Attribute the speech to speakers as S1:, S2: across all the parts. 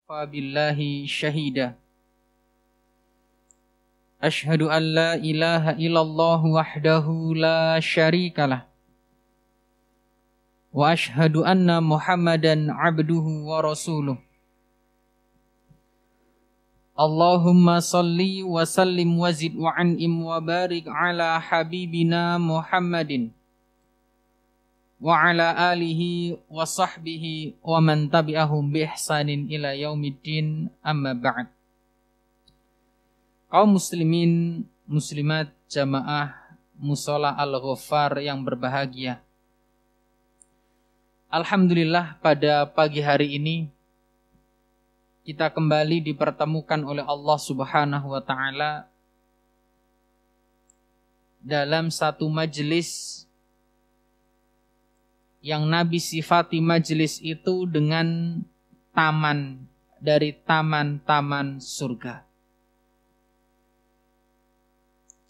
S1: وكفى بالله شهيدا أشهد أن لا إله إلا الله وحده لا شريك له وأشهد أن محمدا عبده ورسوله اللهم صل وسلم وزد وعنئم وبارك على حبيبنا محمد وعلى آله وصحبه ومن تبعهم بإحسان إلى يوم الدين أما بعد. Kaum muslimin, muslimat, jamaah Mushola Al-Ghaffar yang berbahagia. Alhamdulillah pada pagi hari ini kita kembali dipertemukan oleh Allah Subhanahu wa taala dalam satu majelis yang Nabi sifati majelis itu dengan taman dari taman-taman surga.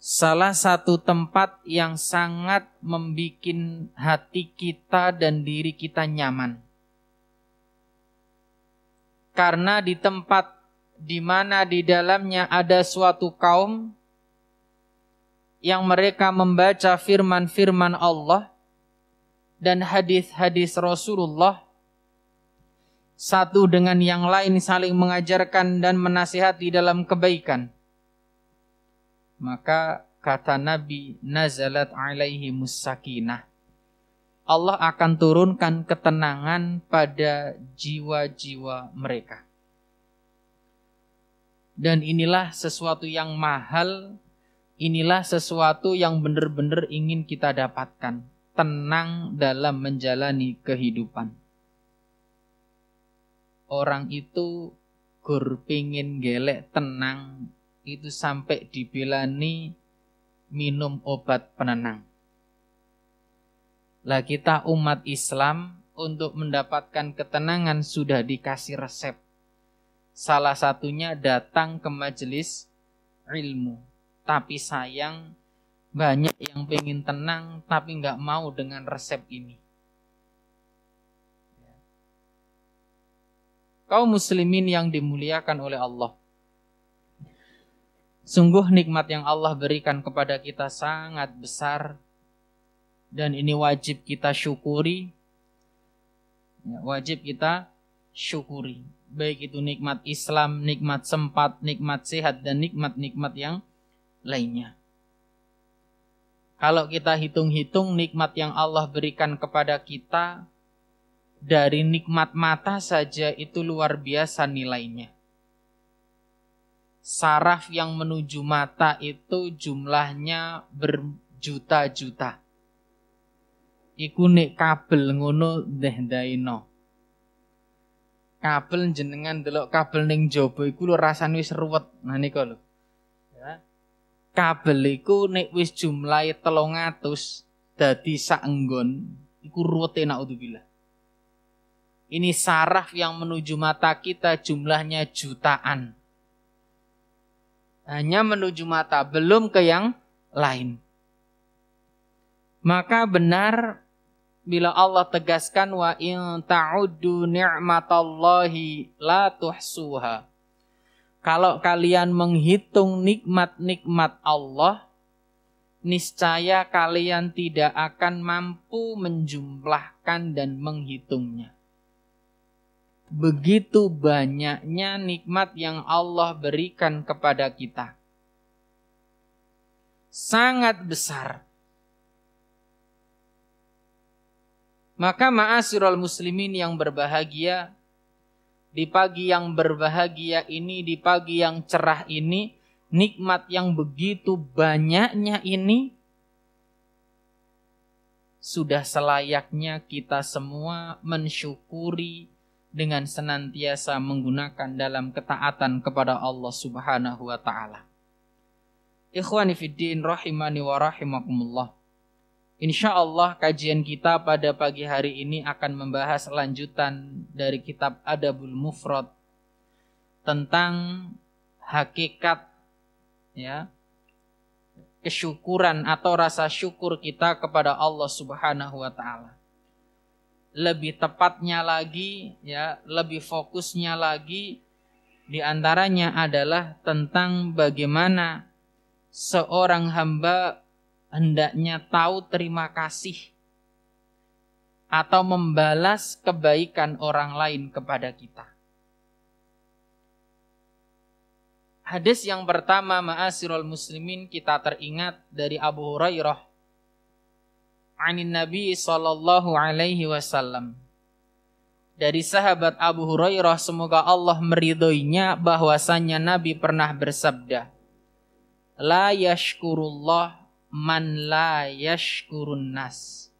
S1: Salah satu tempat yang sangat membuat hati kita dan diri kita nyaman. Karena di tempat di mana di dalamnya ada suatu kaum yang mereka membaca firman-firman Allah dan hadis-hadis Rasulullah, satu dengan yang lain saling mengajarkan dan menasihati dalam kebaikan. Maka kata Nabi, nazalat alaihimus sakinah. Allah akan turunkan ketenangan pada jiwa-jiwa mereka. Dan inilah sesuatu yang mahal, inilah sesuatu yang benar-benar ingin kita dapatkan. Tenang dalam menjalani kehidupan. Orang itu gur pingin gelek tenang itu sampai dibelani minum obat penenang. Lah kita umat Islam untuk mendapatkan ketenangan sudah dikasih resep. Salah satunya datang ke majelis ilmu. Tapi sayang banyak yang pengen tenang tapi nggak mau dengan resep ini. Kaum muslimin yang dimuliakan oleh Allah. Sungguh nikmat yang Allah berikan kepada kita sangat besar. Dan ini wajib kita syukuri. Wajib kita syukuri. Baik itu nikmat Islam, nikmat sempat, nikmat sehat, dan nikmat-nikmat yang lainnya. Kalau kita hitung-hitung nikmat yang Allah berikan kepada kita, dari nikmat mata saja itu luar biasa nilainya. Saraf yang menuju mata itu jumlahnya berjuta-juta. Iku nek kabel ngono daino. Kabel jenengan delok kabel ning jaba iku lho rasane wis ruwet. Nah niku lho. Ya. Kabel iku nek wis jumlahe 300 dadi sak enggon iku ruwete naudzubillah. Ini saraf yang menuju mata kita jumlahnya jutaan. Hanya menuju mata, belum ke yang lain. Maka benar bila Allah tegaskan wa in ta'uddu ni'matallahi la tuhsuha. Kalau kalian menghitung nikmat-nikmat Allah, niscaya kalian tidak akan mampu menjumlahkan dan menghitungnya. Begitu banyaknya nikmat yang Allah berikan kepada kita. Sangat besar. Maka ma'asyiral muslimin yang berbahagia, di pagi yang berbahagia ini, di pagi yang cerah ini, nikmat yang begitu banyaknya ini, sudah selayaknya kita semua mensyukuri dengan senantiasa menggunakan dalam ketaatan kepada Allah Subhanahu wa taala. Ikhwani fiddin rahimani wa rahimakumullah. Insyaallah kajian kita pada pagi hari ini akan membahas lanjutan dari kitab Adabul Mufrad tentang hakikat kesyukuran atau rasa syukur kita kepada Allah Subhanahu wa taala. Lebih tepatnya lagi lebih fokusnya lagi Di antaranya adalah tentang bagaimana seorang hamba hendaknya tahu terima kasih atau membalas kebaikan orang lain kepada kita. Hadis yang pertama, ma'asyiral muslimin, kita teringat dari Abu Hurairah anin Nabi sallallahu alaihi wasallam. Dari sahabat Abu Hurairah, semoga Allah meridhoinya, bahwasannya Nabi pernah bersabda, la yashkurullah man la yashkurun nas.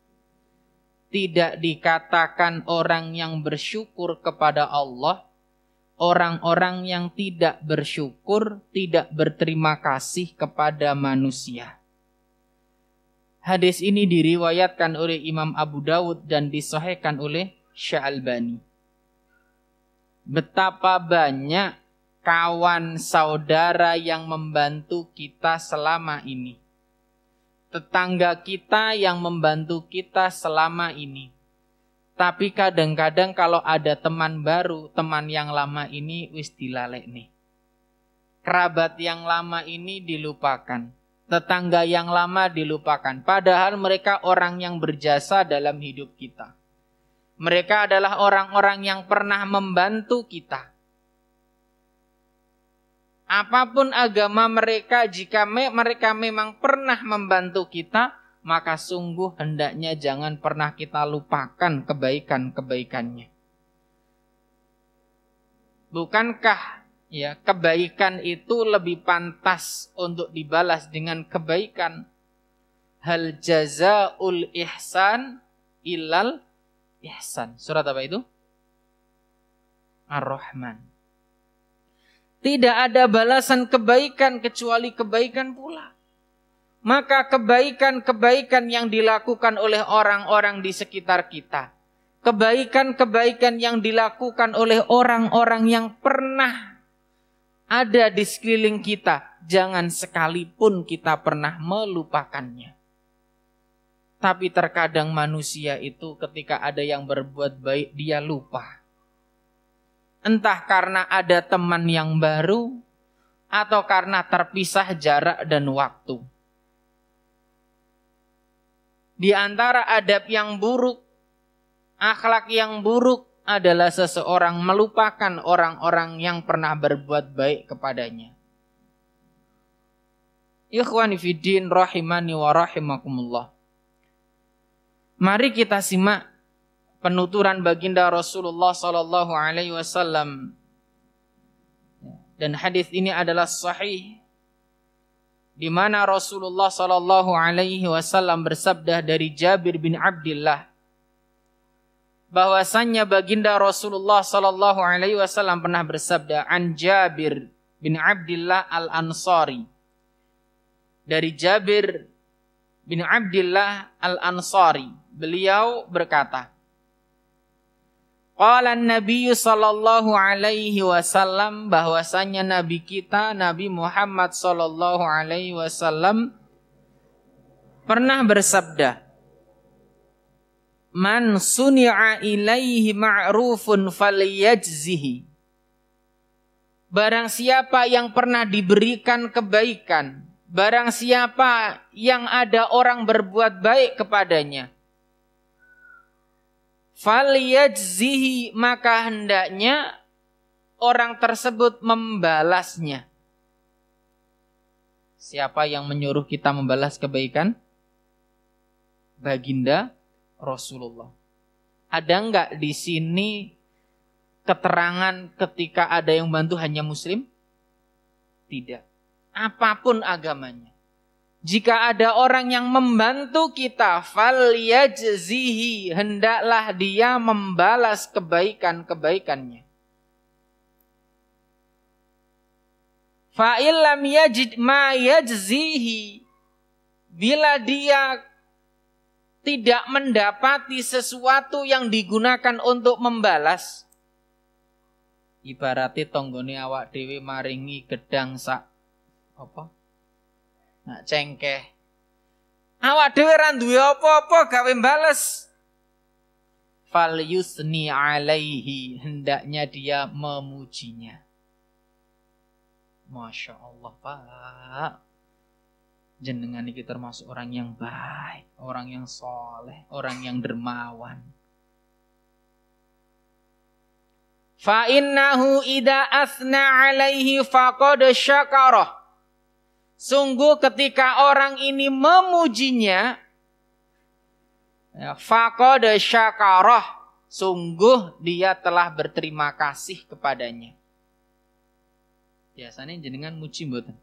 S1: Tidak dikatakan orang yang bersyukur kepada Allah orang-orang yang tidak bersyukur, tidak berterima kasih kepada manusia. Hadis ini diriwayatkan oleh Imam Abu Dawud dan disahihkan oleh Syalbani. Betapa banyak kawan saudara yang membantu kita selama ini. Tetangga kita yang membantu kita selama ini. Tapi kadang-kadang kalau ada teman baru, teman yang lama ini wis dilalek nih. Kerabat yang lama ini dilupakan. Tetangga yang lama dilupakan. Padahal mereka orang yang berjasa dalam hidup kita. Mereka adalah orang-orang yang pernah membantu kita. Apapun agama mereka, jika mereka memang pernah membantu kita, maka sungguh hendaknya jangan pernah kita lupakan kebaikan-kebaikannya. Bukankah ya kebaikan itu lebih pantas untuk dibalas dengan kebaikan? Hal jazaul ihsan ilal ihsan. Surat apa itu? Ar-Rahman. Tidak ada balasan kebaikan kecuali kebaikan pula. Maka kebaikan-kebaikan yang dilakukan oleh orang-orang di sekitar kita, kebaikan-kebaikan yang dilakukan oleh orang-orang yang pernah ada di sekeliling kita, jangan sekalipun kita pernah melupakannya. Tapi terkadang manusia itu ketika ada yang berbuat baik, dia lupa. Entah karena ada teman yang baru, atau karena terpisah jarak dan waktu. Di antara adab yang buruk, akhlak yang buruk adalah seseorang melupakan orang-orang yang pernah berbuat baik kepadanya. Ikhwani fiddin rahimani wa rahimakumullah. Mari kita simak penuturan baginda Rasulullah sallallahu alaihi wasallam. Dan hadis ini adalah sahih, di mana Rasulullah sallallahu alaihi wasallam bersabda dari Jabir bin Abdullah, bahwasannya baginda Rasulullah sallallahu alaihi wasallam pernah bersabda, an Jabir bin Abdullah al-Ansari. Dari Jabir bin Abdullah al-Ansari, beliau berkata, qala an-nabiy sallallahu alaihi wasallam, bahwasanya nabi kita Nabi Muhammad sallallahu alaihi wasallam pernah bersabda, man suni'a ilaihi ma'rufun falyajzihi. Barang siapa yang pernah diberikan kebaikan, barang siapa yang ada orang berbuat baik kepadanya, falyajzihi, maka hendaknya orang tersebut membalasnya. Siapa yang menyuruh kita membalas kebaikan? Baginda Rasulullah. Ada enggak di sini keterangan ketika ada yang bantu hanya muslim? Tidak. Apapun agamanya. Jika ada orang yang membantu kita, falyajzihi, hendaklah dia membalas kebaikan-kebaikannya. Fa illam yajid ma yajzihi, bila dia tidak mendapati sesuatu yang digunakan untuk membalas, ibaratnya tonggone awak dhewe maringi gedang sak apa? Nak cengkeh. Awak dhewe ra duwe apa-apa gawe bales. Fal yusni alaihi, hendaknya dia memujinya. Masya Allah Pak, jenengan ini termasuk orang yang baik, orang yang soleh, orang yang dermawan. Fa innahu idza asna alaihi faqad syakarah. Sungguh ketika orang ini memujinya, faqad syakarah, sungguh dia telah berterima kasih kepadanya. Biasanya jenengan muji mboten?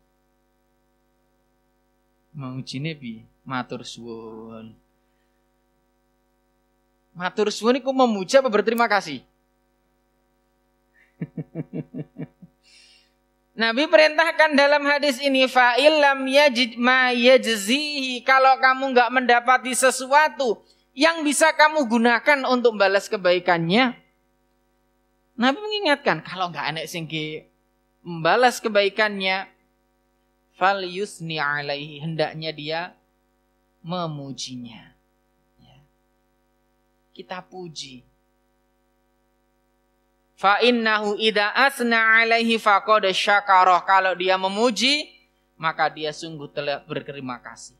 S1: Mujine piye? Matur suwun. Matur suwun iku memuji apa berterima kasih? Nabi perintahkan dalam hadis ini, fa illam yajid ma yajzihi, kalau kamu enggak mendapati sesuatu yang bisa kamu gunakan untuk balas kebaikannya. Nabi mengingatkan, kalau enggak enek sing membalas kebaikannya, fal yusni alaihi, hendaknya dia memujinya. Ya. Kita puji. Fa innahu idza asna alaihi faqad syakarah, kalau dia memuji maka dia sungguh telah berterima kasih.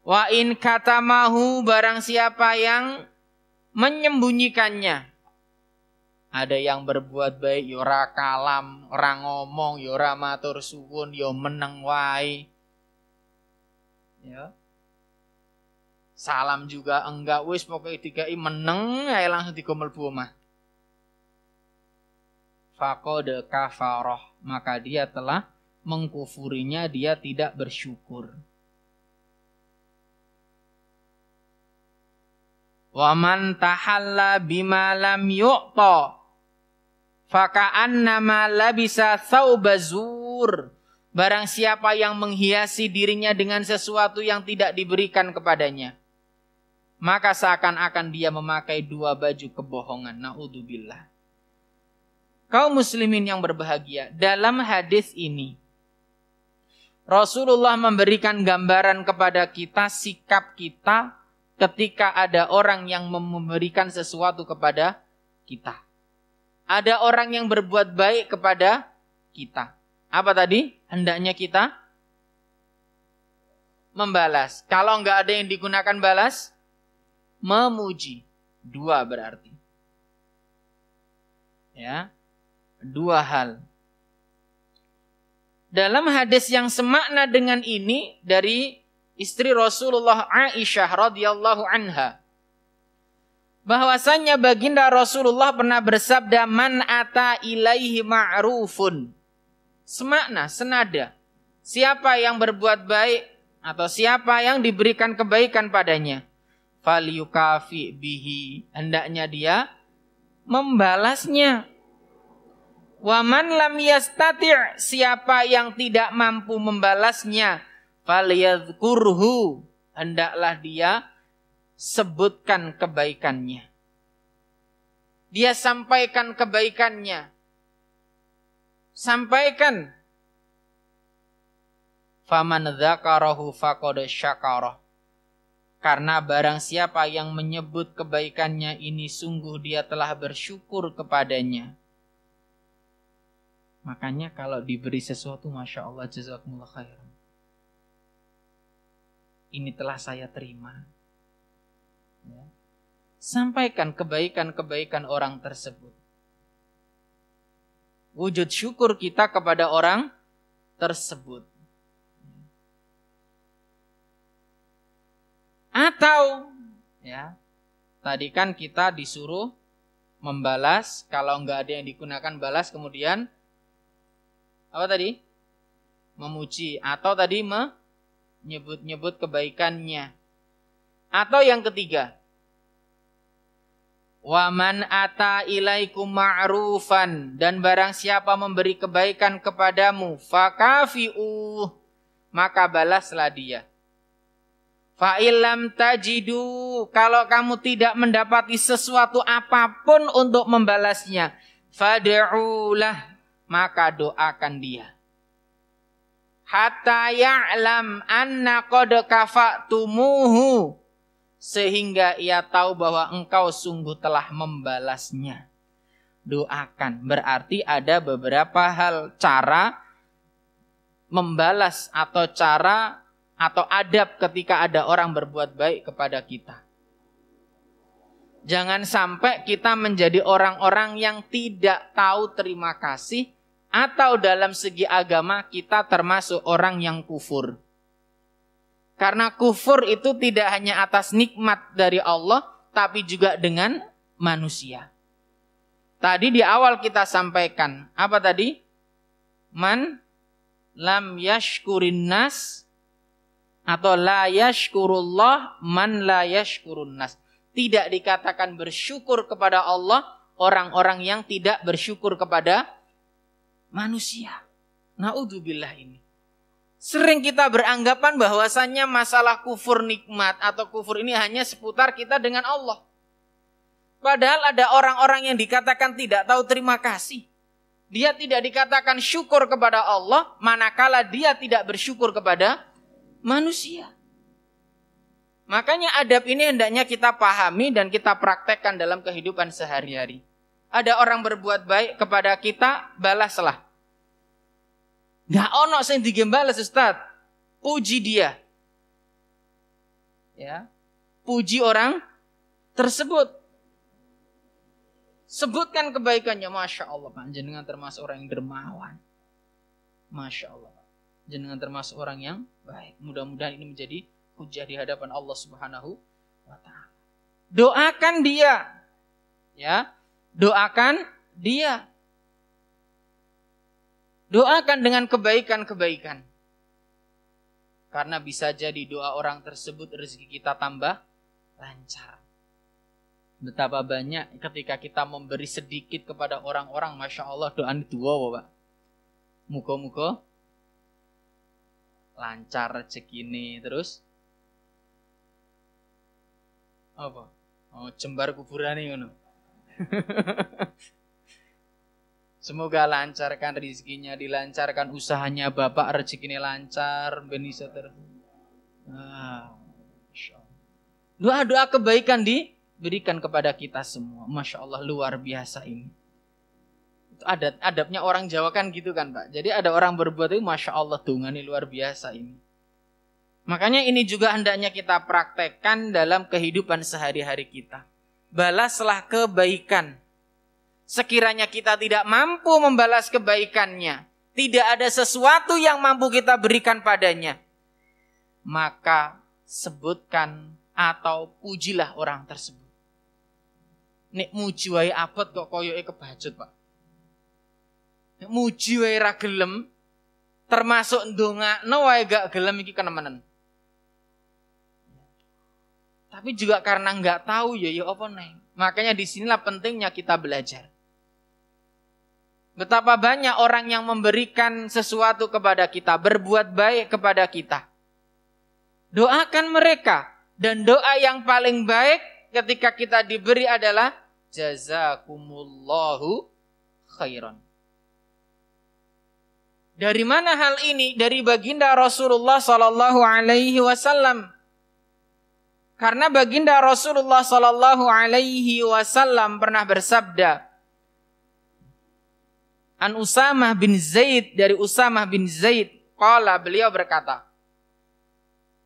S1: Wa in katamahu, barang siapa yang menyembunyikannya. Ada yang berbuat baik ya ora kalam, ora ngomong, ya ora matur suwun, ya meneng wae. Ya. Salam juga enggak, wis pokoke dikai meneng ae langsung digo mlebu omah. Faqad kafarah, maka dia telah mengkufurinya, dia tidak bersyukur. Wa man tahalla bima lam yu'ta faka'annama labisa thawbazur, barang siapa yang menghiasi dirinya dengan sesuatu yang tidak diberikan kepadanya, maka seakan-akan dia memakai dua baju kebohongan. Na'udzubillah. Kaum muslimin yang berbahagia, dalam hadis ini Rasulullah memberikan gambaran kepada kita sikap kita ketika ada orang yang memberikan sesuatu kepada kita. Ada orang yang berbuat baik kepada kita. Apa tadi? Hendaknya kita membalas. Kalau enggak ada yang digunakan balas, memuji. Dua berarti. Ya. Dua hal. Dalam hadis yang semakna dengan ini dari istri Rasulullah Aisyah radhiyallahu anha, bahwasanya baginda Rasulullah pernah bersabda, man ata ilaihi ma'rufun. Semakna, senada. Siapa yang berbuat baik atau siapa yang diberikan kebaikan padanya, falyukafi bihi, hendaknya dia membalasnya. Wa man lam yastati', siapa yang tidak mampu membalasnya, falyadhkurhu, hendaklah dia sebutkan kebaikannya. Dia sampaikan kebaikannya. Sampaikan. Faman dzakarahu faqad syakarah. Karena barang siapa yang menyebut kebaikannya ini, sungguh dia telah bersyukur kepadanya. Makanya kalau diberi sesuatu, Masya Allah, jazakumullah khairan. Ini telah saya terima. Ya. Sampaikan kebaikan-kebaikan orang tersebut. Wujud syukur kita kepada orang tersebut. Atau, ya, tadi kan kita disuruh membalas, kalau enggak ada yang digunakan balas, kemudian apa tadi? Memuji. Atau tadi menyebut-nyebut kebaikannya. Atau yang ketiga, wa man ata ilaikum ma'rufan, dan barang siapa memberi kebaikan kepadamu, fakafi'uh, maka balaslah dia. Fa illam tajidu, kalau kamu tidak mendapati sesuatu apapun untuk membalasnya, fad'ulah, maka doakan dia. Hatta ya'lam anna qad kafa'tumuhu, sehingga ia tahu bahwa engkau sungguh telah membalasnya. Doakan, berarti ada beberapa hal cara membalas atau cara atau adab ketika ada orang berbuat baik kepada kita. Jangan sampai kita menjadi orang-orang yang tidak tahu terima kasih, atau dalam segi agama kita termasuk orang yang kufur. Karena kufur itu tidak hanya atas nikmat dari Allah, tapi juga dengan manusia. Tadi di awal kita sampaikan, apa tadi? Man lam yashkurin nas, atau la yashkurullah man la yashkurun nas. Tidak dikatakan bersyukur kepada Allah orang-orang yang tidak bersyukur kepada manusia. Naudzubillah ini. Sering kita beranggapan bahwasannya masalah kufur nikmat atau kufur ini hanya seputar kita dengan Allah. Padahal ada orang-orang yang dikatakan tidak tahu terima kasih. Dia tidak dikatakan syukur kepada Allah, manakala dia tidak bersyukur kepada manusia. Makanya adab ini hendaknya kita pahami dan kita praktekkan dalam kehidupan sehari-hari. Ada orang berbuat baik kepada kita, balaslah. Nggak ono sing digembalas Ustaz. Puji dia. Ya. Puji orang tersebut. Sebutkan kebaikannya. Masya Allah Pak. Jenengan termasuk orang yang dermawan. Masya Allah Pak. Jenengan termasuk orang yang baik. Mudah-mudahan ini menjadi hujah di hadapan Allah Subhanahu wa ta'ala. Doakan dia. Ya. Doakan dia. Doakan dengan kebaikan-kebaikan. Karena bisa jadi doa orang tersebut rezeki kita tambah lancar. Betapa banyak ketika kita memberi sedikit kepada orang-orang, Masya Allah doa dua Pak. Muka-muka lancar rezeki ini. Terus apa? Oh, jembar kuburan ini. Semoga lancarkan rezekinya, dilancarkan usahanya Bapak, rezekinya lancar, benisa terus. Doa-doa kebaikan diberikan kepada kita semua. Masya Allah luar biasa ini. Itu adabnya orang Jawa kan gitu kan Pak. Jadi ada orang berbuat itu Masya Allah dungane luar biasa ini. Makanya ini juga hendaknya kita praktekkan dalam kehidupan sehari-hari kita. Balaslah kebaikan. Sekiranya kita tidak mampu membalas kebaikannya, tidak ada sesuatu yang mampu kita berikan padanya, maka sebutkan atau pujilah orang tersebut. Nek muji wae abot kok koyoke kebajut Pak. Nek muji wae ra gelem, termasuk ndongakno wae gak gelem iki kenemenan. Tapi juga karena enggak tahu ya apa neng. Makanya disinilah pentingnya kita belajar. Betapa banyak orang yang memberikan sesuatu kepada kita, berbuat baik kepada kita. Doakan mereka. Dan doa yang paling baik ketika kita diberi adalah jazakumullahu khairan. Dari mana hal ini? Dari baginda Rasulullah sallallahu alaihi wasallam. Karena baginda Rasulullah sallallahu alaihi wasallam pernah bersabda, An Usamah bin Zaid, dari Usamah bin Zaid, qala, beliau berkata,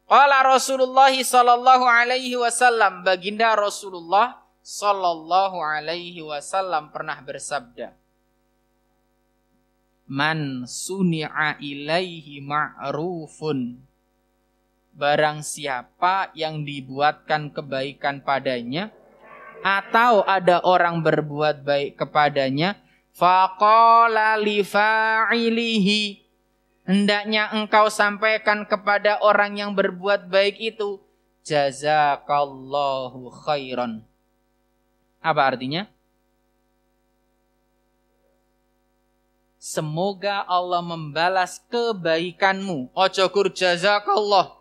S1: qala Rasulullah sallallahu alaihi wasallam, baginda Rasulullah sallallahu alaihi wasallam pernah bersabda, man suni'a ilaihi ma'rufun, barang siapa yang dibuatkan kebaikan padanya atau ada orang berbuat baik kepadanya, faqala li fa'ilihi, hendaknya engkau sampaikan kepada orang yang berbuat baik itu, jazakallahu khairan. Apa artinya? Semoga Allah membalas kebaikanmu. Ojo kur jazakallah.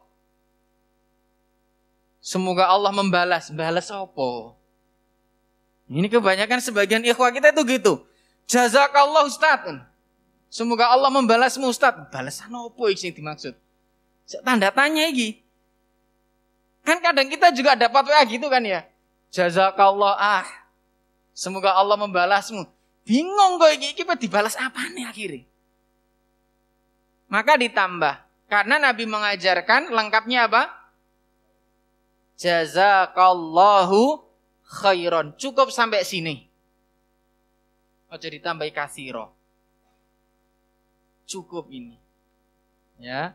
S1: Semoga Allah membalas. Balas apa? Ini kebanyakan sebagian ikhwah kita itu gitu. Jazakallah Ustaz. Semoga Allah membalasmu Ustaz. Balasan apa yang dimaksud? Tanda tanya iki. Kan kadang kita juga dapat WA gitu kan ya. Jazakallah semoga Allah membalasmu. Bingung kok iki dibalas apa nih akhirnya? Maka ditambah. Karena Nabi mengajarkan lengkapnya apa? Jazakallahu khairan. Cukup sampai sini. Ojo ditambahi kasiro. Cukup ini. Ya.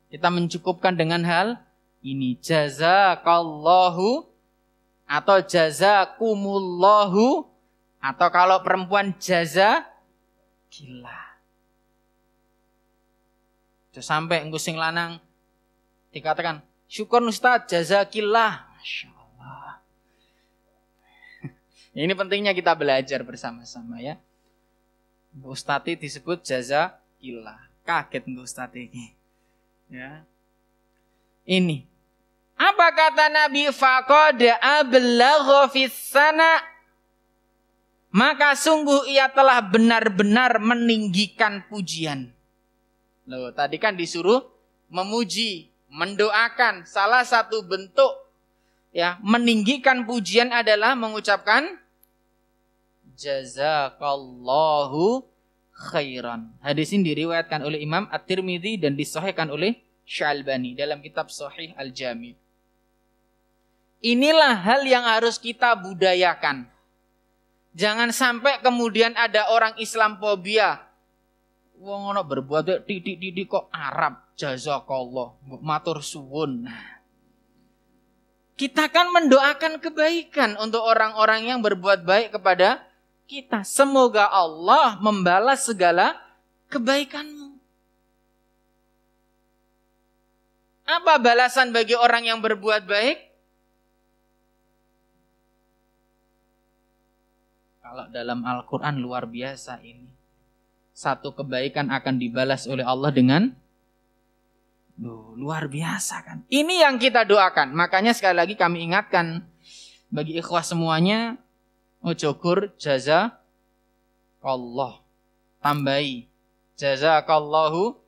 S1: Kita mencukupkan dengan hal ini. Jazakallahu atau jazakumullahu atau kalau perempuan jazakillah. Sampai engko sing lanang dikatakan syukur Ustaz jazakillah. Masya Allah. Ini pentingnya kita belajar bersama-sama ya. Ustaz disebut jazakillah. Kaget engko Ustaz ini. Ya. Ini. Apa kata Nabi faqad ablagha fis sana? Maka sungguh ia telah benar-benar meninggikan pujian. Loh, tadi kan disuruh memuji, mendoakan. Salah satu bentuk ya meninggikan pujian adalah mengucapkan jazakallahu khairan. Hadis ini diriwayatkan oleh Imam At-Tirmidzi dan disahihkan oleh Syalbani dalam kitab Sahih Al-Jami. Inilah hal yang harus kita budayakan. Jangan sampai kemudian ada orang Islamfobia. Wong ono berbuat titik kok Arab jazakallah matur suwun. Kita kan mendoakan kebaikan untuk orang-orang yang berbuat baik kepada kita. Semoga Allah membalas segala kebaikanmu. Apa balasan bagi orang yang berbuat baik? Kalau dalam Al-Quran luar biasa ini. Satu kebaikan akan dibalas oleh Allah dengan luar biasa kan. Ini yang kita doakan. Makanya sekali lagi kami ingatkan bagi ikhwah semuanya, ujukur jazakallah. Tambahi jazakallahu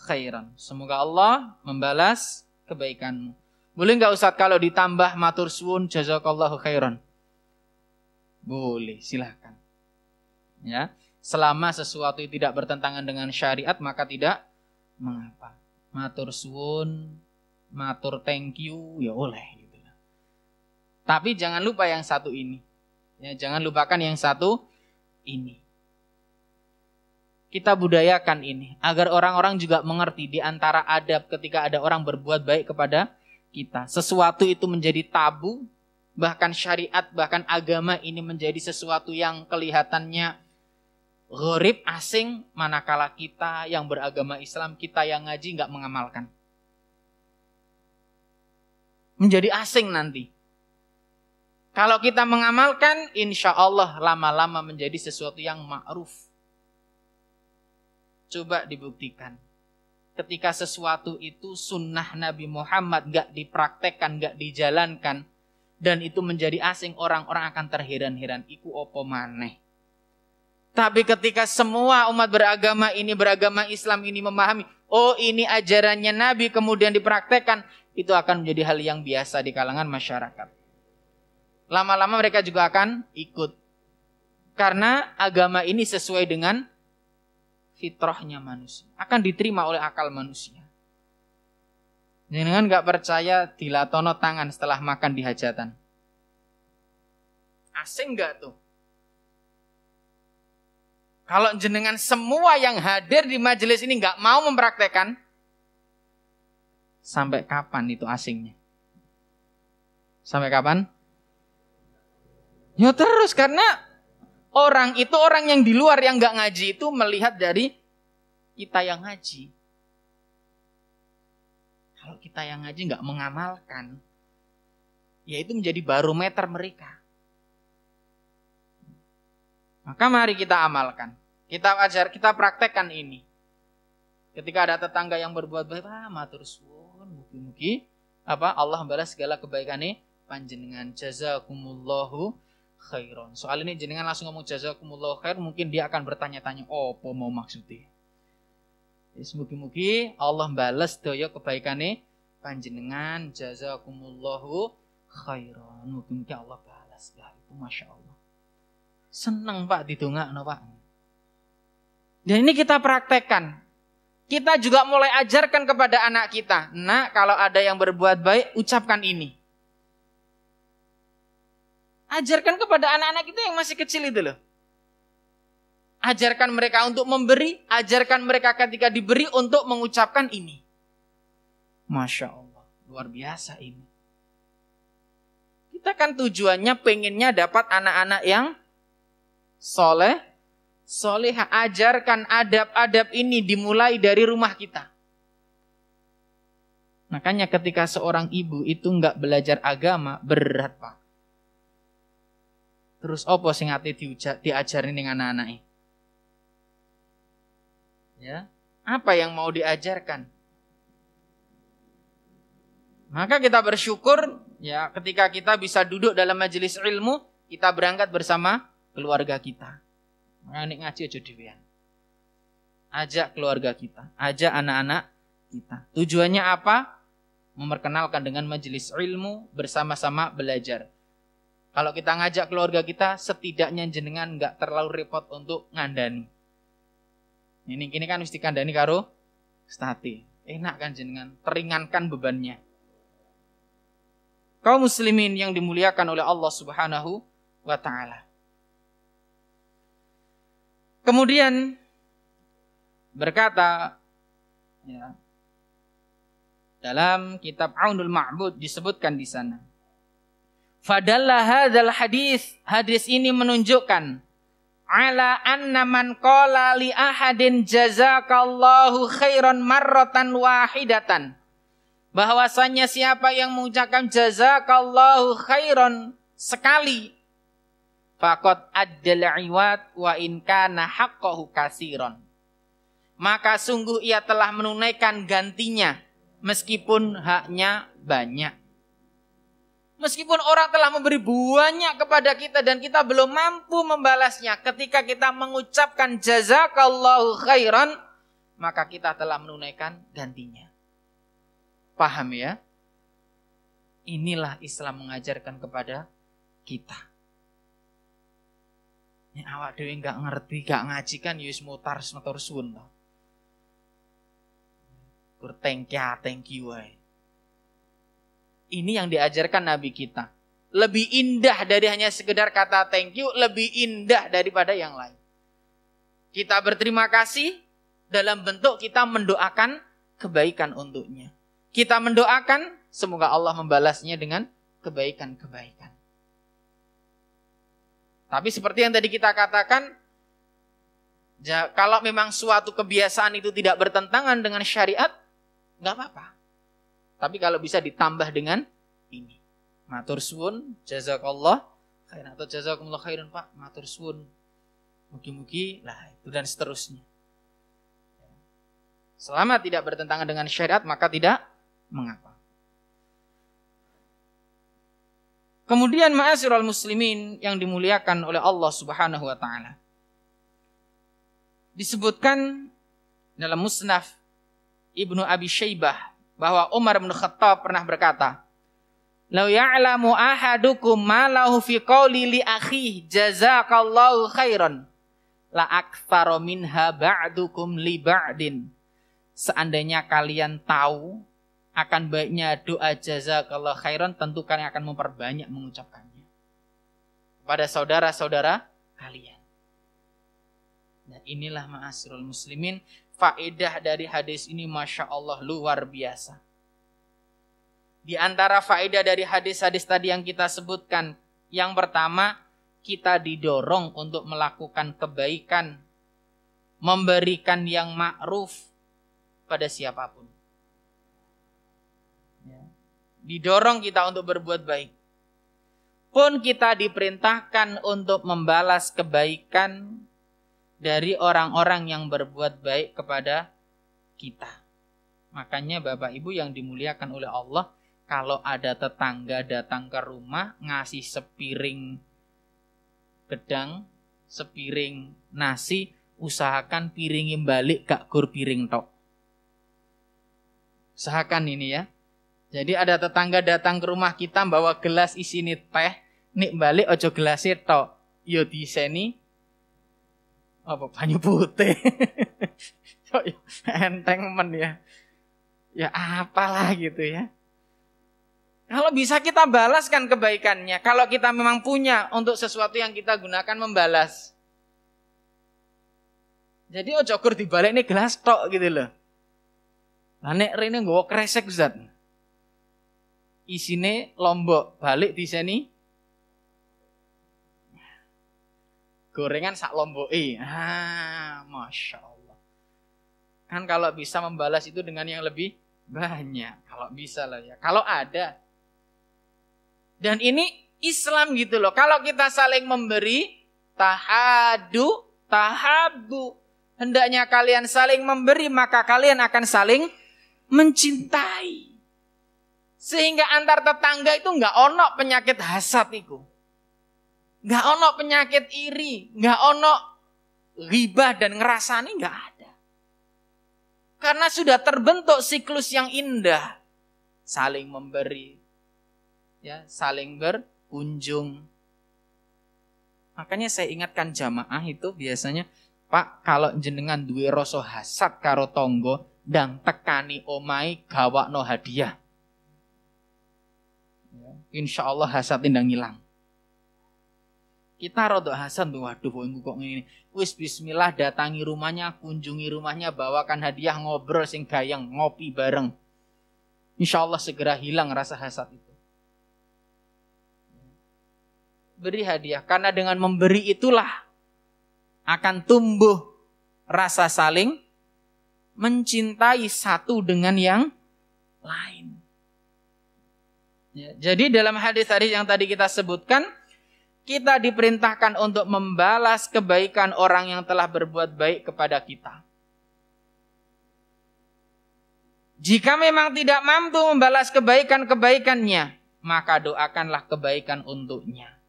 S1: khairan. Semoga Allah membalas kebaikanmu. Boleh enggak Ustaz kalau ditambah matur suwun jazakallahu khairan? Boleh, silakan. Ya. Selama sesuatu tidak bertentangan dengan syariat maka tidak mengapa. Matur suwun, matur thank you ya oleh gitu. Tapi jangan lupa yang satu ini. Ya, jangan lupakan yang satu ini. Kita budayakan ini agar orang-orang juga mengerti di antara adab ketika ada orang berbuat baik kepada kita. Sesuatu itu menjadi tabu, bahkan syariat, bahkan agama ini menjadi sesuatu yang kelihatannya gharib, asing, manakala kita yang beragama Islam, kita yang ngaji nggak mengamalkan. Menjadi asing nanti. Kalau kita mengamalkan, insya Allah lama-lama menjadi sesuatu yang ma'ruf. Coba dibuktikan. Ketika sesuatu itu sunnah Nabi Muhammad nggak dipraktekkan, nggak dijalankan, dan itu menjadi asing, orang-orang akan terheran-heran. Iku opo maneh. Tapi ketika semua umat beragama ini, beragama Islam ini memahami, oh ini ajarannya Nabi kemudian dipraktekkan, itu akan menjadi hal yang biasa di kalangan masyarakat. Lama-lama mereka juga akan ikut. Karena agama ini sesuai dengan fitrahnya manusia. Akan diterima oleh akal manusia. Jangan gak percaya dilatono tangan setelah makan di hajatan. Asing gak tuh? Kalau jenengan semua yang hadir di majelis ini nggak mau mempraktekkan, sampai kapan itu asingnya? Sampai kapan? Ya terus, karena orang yang di luar yang nggak ngaji itu melihat dari kita yang ngaji. Kalau kita yang ngaji nggak mengamalkan, ya itu menjadi barometer mereka. Maka mari kita amalkan. Kita ajar, kita praktekkan ini. Ketika ada tetangga yang berbuat baik, matur suwun, mugi-mugi Allah membalas segala kebaikannya panjenengan. Jazakumullahu khairan. Soal ini jenengan langsung ngomong jazakumullahu khair, mungkin dia akan bertanya-tanya, apa mau maksudnya? Mugi-mugi Allah membalas daya kebaikannya panjenengan. Jazakumullahu khairan. Mugi-mugi Allah balas. Ya, itu Masya Allah. Senang Pak didongakno Pak. Dan ini kita praktekkan. kita juga mulai ajarkan kepada anak kita. Nak, kalau ada yang berbuat baik, ucapkan ini. Ajarkan kepada anak-anak kita yang masih kecil itu loh. Ajarkan mereka untuk memberi, ajarkan mereka ketika diberi untuk mengucapkan ini. Masya Allah, luar biasa ini. Kita kan tujuannya pengennya dapat anak-anak yang soleh, solehah. Ajarkan adab-adab ini dimulai dari rumah kita. Makanya ketika seorang ibu itu enggak belajar agama, berat Pak. Terus apa sing ate diajarin dengan anak-anak? Ya, apa yang mau diajarkan? Maka kita bersyukur ya ketika kita bisa duduk dalam majelis ilmu, kita berangkat bersama keluarga kita. Maka nek ngaji aja dhewean. Ajak keluarga kita, ajak anak-anak kita. Tujuannya apa? Memperkenalkan dengan majelis ilmu, bersama-sama belajar. Kalau kita ngajak keluarga kita, setidaknya jenengan enggak terlalu repot untuk ngandani. Ini kan mesti kandani karo stati. Enak kan jenengan, teringankan bebannya. Kaum muslimin yang dimuliakan oleh Allah Subhanahu wa ta'ala. Kemudian berkata ya, dalam kitab Aunul Ma'bud disebutkan di sana. Fadalla hadzal hadis ini menunjukkan ala anna man qala li ahadin jazakallahu khairan marratan wahidatan. Bahwasanya siapa yang mengucapkan jazakallahu khairan sekali, faqad addal iwad wa in kana haqqahu katsiran. Maka sungguh ia telah menunaikan gantinya meskipun haknya banyak. Meskipun orang telah memberi banyak kepada kita dan kita belum mampu membalasnya, ketika kita mengucapkan jazakallahu khairan, maka kita telah menunaikan gantinya. Paham ya? Inilah Islam mengajarkan kepada kita. Ini awak dewe enggak ngerti, enggak ngaji kan yus mutar suwun to. Kur thank you wae. Ini yang diajarkan Nabi kita. Lebih indah dari hanya sekedar kata thank you, lebih indah daripada yang lain. Kita berterima kasih dalam bentuk kita mendoakan kebaikan untuknya. Kita mendoakan semoga Allah membalasnya dengan kebaikan-kebaikan. Tapi seperti yang tadi kita katakan, kalau memang suatu kebiasaan itu tidak bertentangan dengan syariat, enggak apa-apa. Tapi kalau bisa ditambah dengan ini. Matur suwun, jazakallah khairan atau jazakumullah khairan Pak, matur suwun. Mugi-mugi lah itu dan seterusnya. Selama tidak bertentangan dengan syariat maka tidak mengapa. Kemudian ma'asyiral muslimin yang dimuliakan oleh Allah Subhanahu wa taala. Disebutkan dalam Musnad Ibnu Abi Syaibah bahwa Umar bin Khattab pernah berkata, "Lau ya'lamu ahadukum ma lahu fi qouli li akhihi jazakallahu khairan la aktsara minha ba'dukum li ba'din." Seandainya kalian tahu akan baiknya doa jazakallahu khairan, tentu kalian akan memperbanyak mengucapkannya pada saudara-saudara kalian. Nah, inilah ma'asyiral muslimin, faedah dari hadis ini Masya Allah luar biasa. Di antara faedah dari hadis-hadis tadi yang kita sebutkan, yang pertama, kita didorong untuk melakukan kebaikan, memberikan yang ma'ruf pada siapapun. Didorong kita untuk berbuat baik. Pun kita diperintahkan untuk membalas kebaikan dari orang-orang yang berbuat baik kepada kita. Makanya Bapak Ibu yang dimuliakan oleh Allah, kalau ada tetangga datang ke rumah ngasih sepiring gedang, sepiring nasi, usahakan piringin balik gak gur piring tok. Usahakan ini ya. Jadi ada tetangga datang ke rumah kita bawa gelas isine teh, nik balik ojo gelasnya tok. Yo diseni apa banyu putih. Kok enteng men ya. Ya apalah gitu ya. Kalau bisa kita balaskan kebaikannya. Kalau kita memang punya untuk sesuatu yang kita gunakan membalas. Jadi ojo kur dibalik ini gelas tok gitu loh. Lah nek rene nggawa kresek Ustaz. Isine lombok, balik di sini gorengan sak lomboke. Masya Allah. Kan kalau bisa membalas itu dengan yang lebih banyak. Kalau bisa lah ya. Kalau ada. Dan ini Islam gitu loh. Kalau kita saling memberi, tahabu. Hendaknya kalian saling memberi, maka kalian akan saling mencintai. Sehingga antar tetangga itu enggak ono penyakit hasad itu. Enggak ono penyakit iri, enggak ono ghibah dan ngerasani, enggak ada. Karena sudah terbentuk siklus yang indah. Saling memberi, ya, saling berkunjung. Makanya saya ingatkan jamaah itu biasanya, Pak, kalau jenengan duwe rasa hasad karo tonggo, ndang tekani omai gawakno hadiah. Ya, insya Allah hasad ndang hilang. Kita rodok hasad, waduh kok ngene. Wis bismillah datangi rumahnya, kunjungi rumahnya, bawakan hadiah, ngobrol sing gayeng, ngopi bareng. Insya Allah segera hilang rasa hasad itu. Beri hadiah, karena dengan memberi itulah akan tumbuh rasa saling mencintai satu dengan yang lain. Ya, jadi dalam hadis-hadis yang tadi kita sebutkan, kita diperintahkan untuk membalas kebaikan orang yang telah berbuat baik kepada kita. Jika memang tidak mampu membalas kebaikan-kebaikannya, maka doakanlah kebaikan untuknya.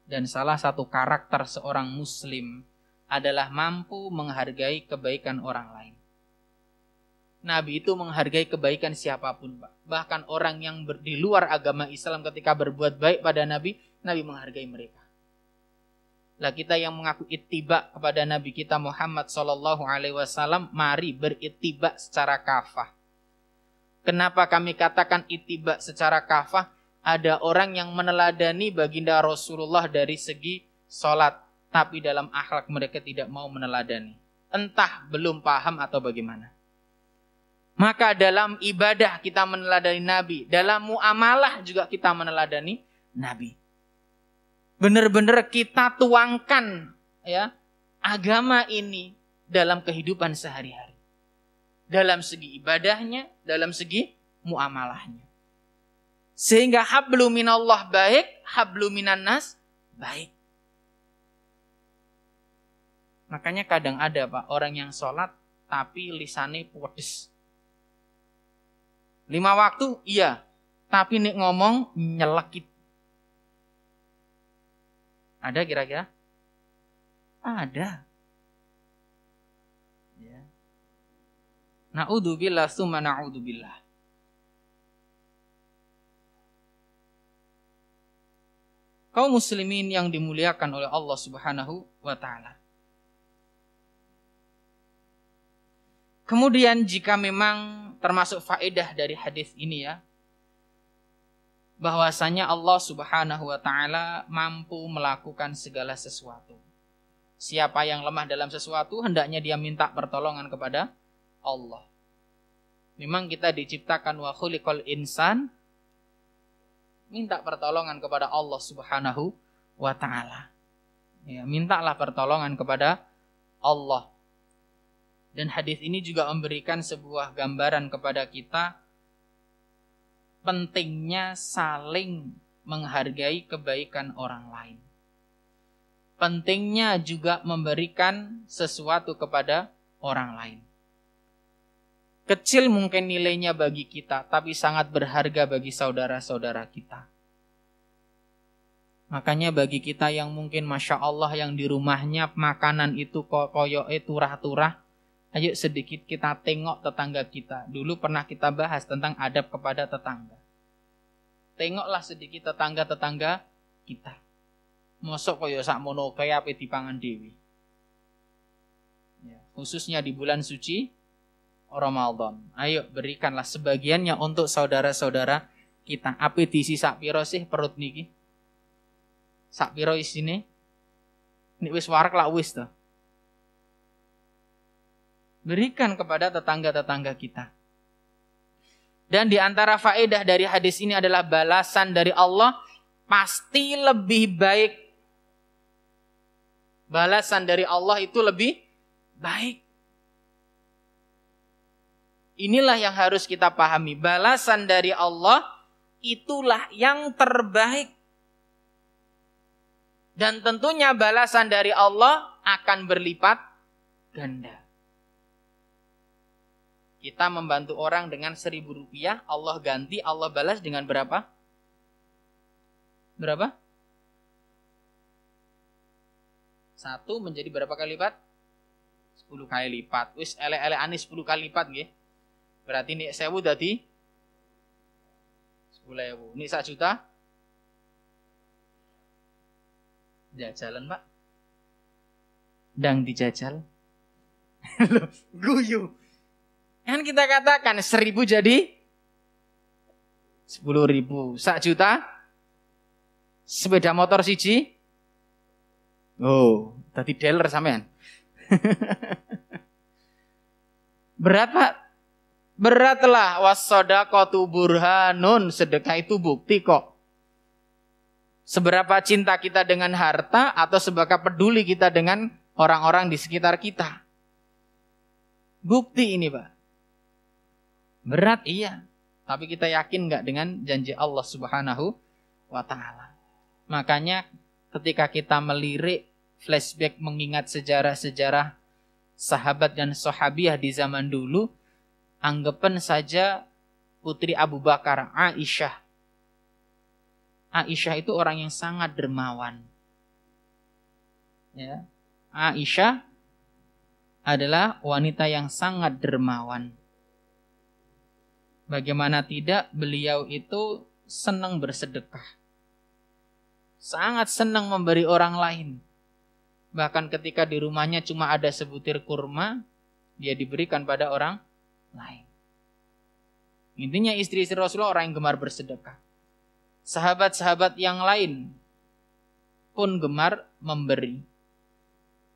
S1: Dan salah satu karakter seorang muslim adalah mampu menghargai kebaikan orang lain. Nabi itu menghargai kebaikan siapapun, Pak. Bahkan orang yang di luar agama Islam ketika berbuat baik pada Nabi, Nabi menghargai mereka. Lah kita yang mengaku ittiba kepada Nabi kita Muhammad SAW, mari berittiba secara kafah. Kenapa kami katakan ittiba secara kafah? Ada orang yang meneladani baginda Rasulullah dari segi sholat, tapi dalam akhlak mereka tidak mau meneladani. Entah belum paham atau bagaimana. Maka dalam ibadah kita meneladani Nabi, dalam muamalah juga kita meneladani Nabi. Benar-benar kita tuangkan ya agama ini dalam kehidupan sehari-hari. Dalam segi ibadahnya, dalam segi muamalahnya. Sehingga hablu minallah baik, hablu minan nas baik. Makanya kadang ada Pak, orang yang sholat tapi lisannya pedes. 5 waktu, iya. Tapi nek ngomong nyelekit. Ada kira-kira? Ada. Ya. Na'udzubillah summa na'udzubillah. Kaum muslimin yang dimuliakan oleh Allah Subhanahu wa ta'ala. Kemudian jika memang termasuk faedah dari hadis ini ya, bahwasanya Allah Subhanahu wa ta'ala mampu melakukan segala sesuatu. Siapa yang lemah dalam sesuatu, hendaknya dia minta pertolongan kepada Allah. Memang kita diciptakan wa khuliqal insan, minta pertolongan kepada Allah Subhanahu wa ta'ala. Ya, mintalah pertolongan kepada Allah. Dan hadis ini juga memberikan sebuah gambaran kepada kita pentingnya saling menghargai kebaikan orang lain. Pentingnya juga memberikan sesuatu kepada orang lain. Kecil mungkin nilainya bagi kita, tapi sangat berharga bagi saudara-saudara kita. Makanya bagi kita yang mungkin Masya Allah yang di rumahnya makanan itu koyoke turah-turah, ayo sedikit kita tengok tetangga kita. Dulu pernah kita bahas tentang adab kepada tetangga. Tengoklah sedikit tetangga-tetangga kita. Mosok koyo sakmono kaya ape dipangan dewi. Ya. khususnya di bulan suci Ramadan. Ayo berikanlah sebagiannya untuk saudara-saudara kita. Ape diisi sak piro sih perut niki? Sak piro isine? Nek wis warak lak wis to. Berikan kepada tetangga-tetangga kita. Dan di antara faedah dari hadis ini adalah balasan dari Allah pasti lebih baik. Balasan dari Allah itu lebih baik. Inilah yang harus kita pahami. Balasan dari Allah itulah yang terbaik. Dan tentunya balasan dari Allah akan berlipat ganda. Kita membantu orang dengan 1.000 rupiah, Allah ganti, Allah balas dengan berapa? Berapa? 1 menjadi berapa kali lipat? 10 kali lipat. Wis elek-elek anis 10 kali lipat nggih. Berarti nek 1.000 dadi 10.000. Nek 1 juta? Jajalan, Pak. Dang dijajal. Loh, guyu. Kan kita katakan 1.000 jadi 10.000. 1 juta? Sepeda motor siji? Oh, tadi dealer sampean. Berat, Pak. Beratlah, was-shadaqatu burhanun, sedekah itu bukti kok. Seberapa cinta kita dengan harta atau seberapa peduli kita dengan orang-orang di sekitar kita. Bukti ini, Pak. Berat iya, tapi kita yakin enggak dengan janji Allah Subhanahu wa taala. Makanya ketika kita melirik flashback mengingat sejarah-sejarah sahabat dan sahabiah di zaman dulu, anggapan saja putri Abu Bakar, Aisyah. Aisyah itu orang yang sangat dermawan. Ya. Aisyah adalah wanita yang sangat dermawan. Bagaimana tidak, beliau itu senang bersedekah. Sangat senang memberi orang lain. Bahkan ketika di rumahnya cuma ada sebutir kurma, dia diberikan pada orang lain. Intinya istri-istri Rasulullah orang yang gemar bersedekah. Sahabat-sahabat yang lain pun gemar memberi.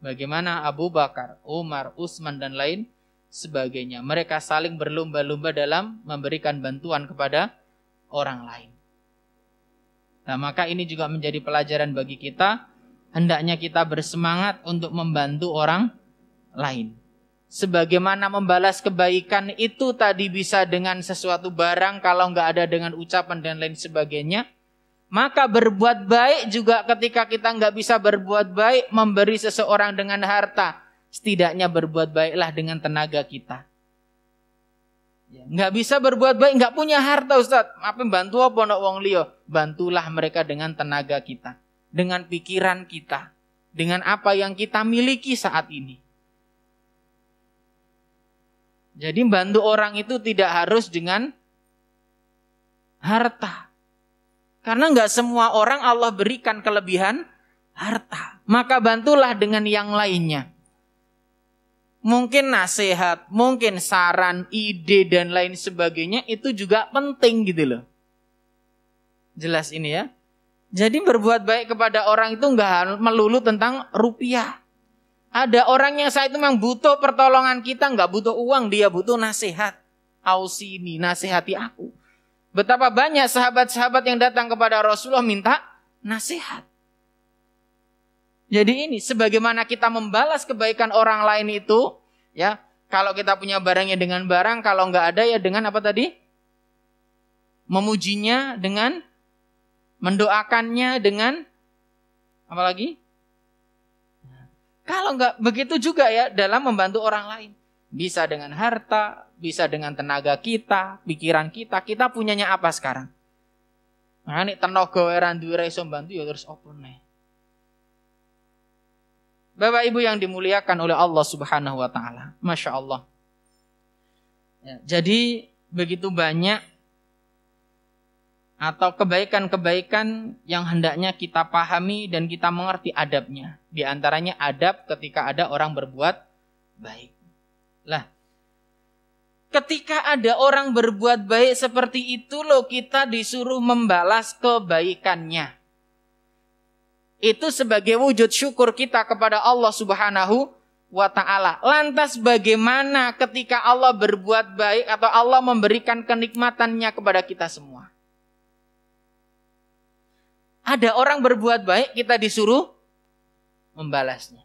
S1: Bagaimana Abu Bakar, Umar, Utsman dan lain sebagainya. Mereka saling berlomba-lomba dalam memberikan bantuan kepada orang lain. Nah, maka ini juga menjadi pelajaran bagi kita. Hendaknya kita bersemangat untuk membantu orang lain. Sebagaimana membalas kebaikan itu tadi bisa dengan sesuatu barang, kalau nggak ada dengan ucapan dan lain sebagainya. Maka berbuat baik juga ketika kita nggak bisa berbuat baik, memberi seseorang dengan harta. Setidaknya berbuat baiklah dengan tenaga kita. Nggak bisa berbuat baik, nggak punya harta Ustaz. Apa bantu apa nak wong liya? Bantulah mereka dengan tenaga kita. Dengan pikiran kita. Dengan apa yang kita miliki saat ini. Jadi bantu orang itu tidak harus dengan harta. Karena nggak semua orang Allah berikan kelebihan harta. Maka bantulah dengan yang lainnya. Mungkin nasihat, mungkin saran, ide dan lain sebagainya itu juga penting gitu loh. Jelas ini ya. Jadi berbuat baik kepada orang itu nggak melulu tentang rupiah. Ada orang yang saat itu memang butuh pertolongan kita, nggak butuh uang, dia butuh nasihat. Ausini, nasihati aku. Betapa banyak sahabat-sahabat yang datang kepada Rasulullah minta nasihat. Jadi ini, sebagaimana kita membalas kebaikan orang lain itu, ya, kalau kita punya barangnya dengan barang, kalau nggak ada ya dengan apa tadi? Memujinya dengan, mendoakannya dengan, apa lagi? Kalau nggak begitu juga ya dalam membantu orang lain. Bisa dengan harta, bisa dengan tenaga kita, pikiran kita. Kita punyanya apa sekarang? Nah ini tenaga weran duwe ra iso bantu ya terus opo nih. Bapak Ibu yang dimuliakan oleh Allah Subhanahu wa taala. Masya Allah. Ya, jadi begitu banyak atau kebaikan-kebaikan yang hendaknya kita pahami dan kita mengerti adabnya. Di antaranya adab ketika ada orang berbuat baik. Lah, ketika ada orang berbuat baik seperti itu loh, kita disuruh membalas kebaikannya. Itu sebagai wujud syukur kita kepada Allah Subhanahu wa ta'ala. Lantas bagaimana ketika Allah berbuat baik atau Allah memberikan kenikmatannya kepada kita semua? Ada orang berbuat baik, kita disuruh membalasnya.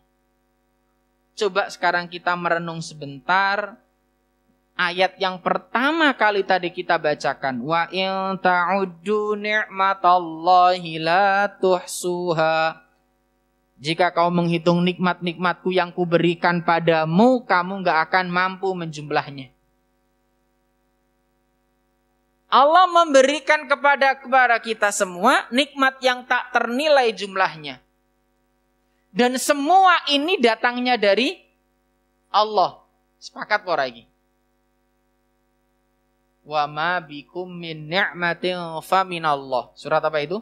S1: Coba sekarang kita merenung sebentar. Ayat yang pertama kali tadi kita bacakan. Wa in ta'uddu ni'matallahi la tuhsuha. Jika kau menghitung nikmat-nikmatku yang kuberikan padamu, kamu gak akan mampu menjumlahnya. Allah memberikan kepada kita semua nikmat yang tak ternilai jumlahnya. Dan semua ini datangnya dari Allah. Sepakat pora lagi. Wa ma bikum min ni'matin fa minallah. Surat apa itu?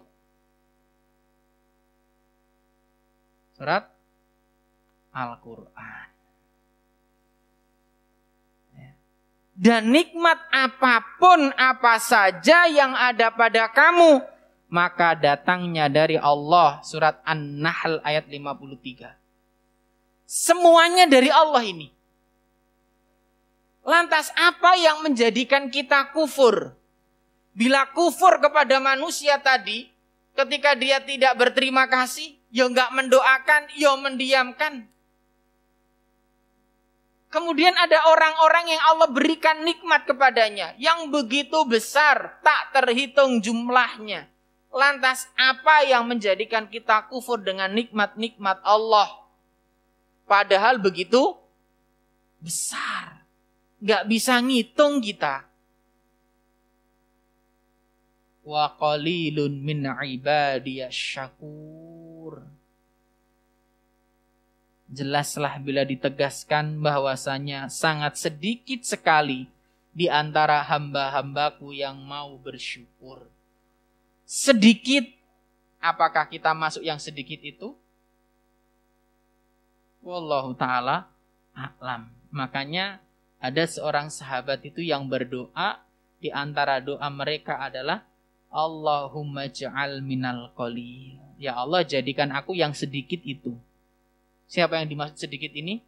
S1: Surat Al-Quran. Dan nikmat apapun apa saja yang ada pada kamu, maka datangnya dari Allah. Surat An-Nahl ayat 53. Semuanya dari Allah ini. Lantas apa yang menjadikan kita kufur? Bila kufur kepada manusia tadi, ketika dia tidak berterima kasih, ya enggak mendoakan, ya mendiamkan. Kemudian ada orang-orang yang Allah berikan nikmat kepadanya, yang begitu besar, tak terhitung jumlahnya. Lantas apa yang menjadikan kita kufur dengan nikmat-nikmat Allah? Padahal begitu besar. Enggak bisa ngitung kita. Wa qalilun min ibadiyasy syakur. Jelaslah bila ditegaskan bahwasanya sangat sedikit sekali di antara hamba-hambaku yang mau bersyukur. Sedikit, apakah kita masuk yang sedikit itu? Wallahu ta'ala a'lam. Makanya ada seorang sahabat itu yang berdoa, di antara doa mereka adalah Allahumma ja'al minal qalil. Ya Allah, jadikan aku yang sedikit itu. Siapa yang dimaksud sedikit ini?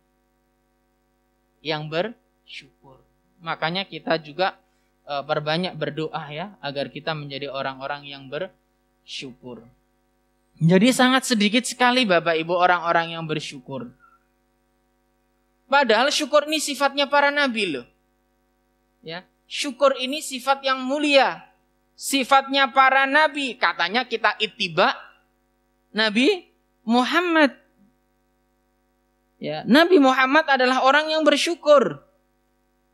S1: Yang bersyukur. Makanya kita juga perbanyak berdoa ya, agar kita menjadi orang-orang yang bersyukur. Jadi sangat sedikit sekali Bapak Ibu orang-orang yang bersyukur. Padahal syukur ini sifatnya para nabi loh. Ya, syukur ini sifat yang mulia. Sifatnya para nabi. Katanya kita ittiba Nabi Muhammad. Ya, Nabi Muhammad adalah orang yang bersyukur.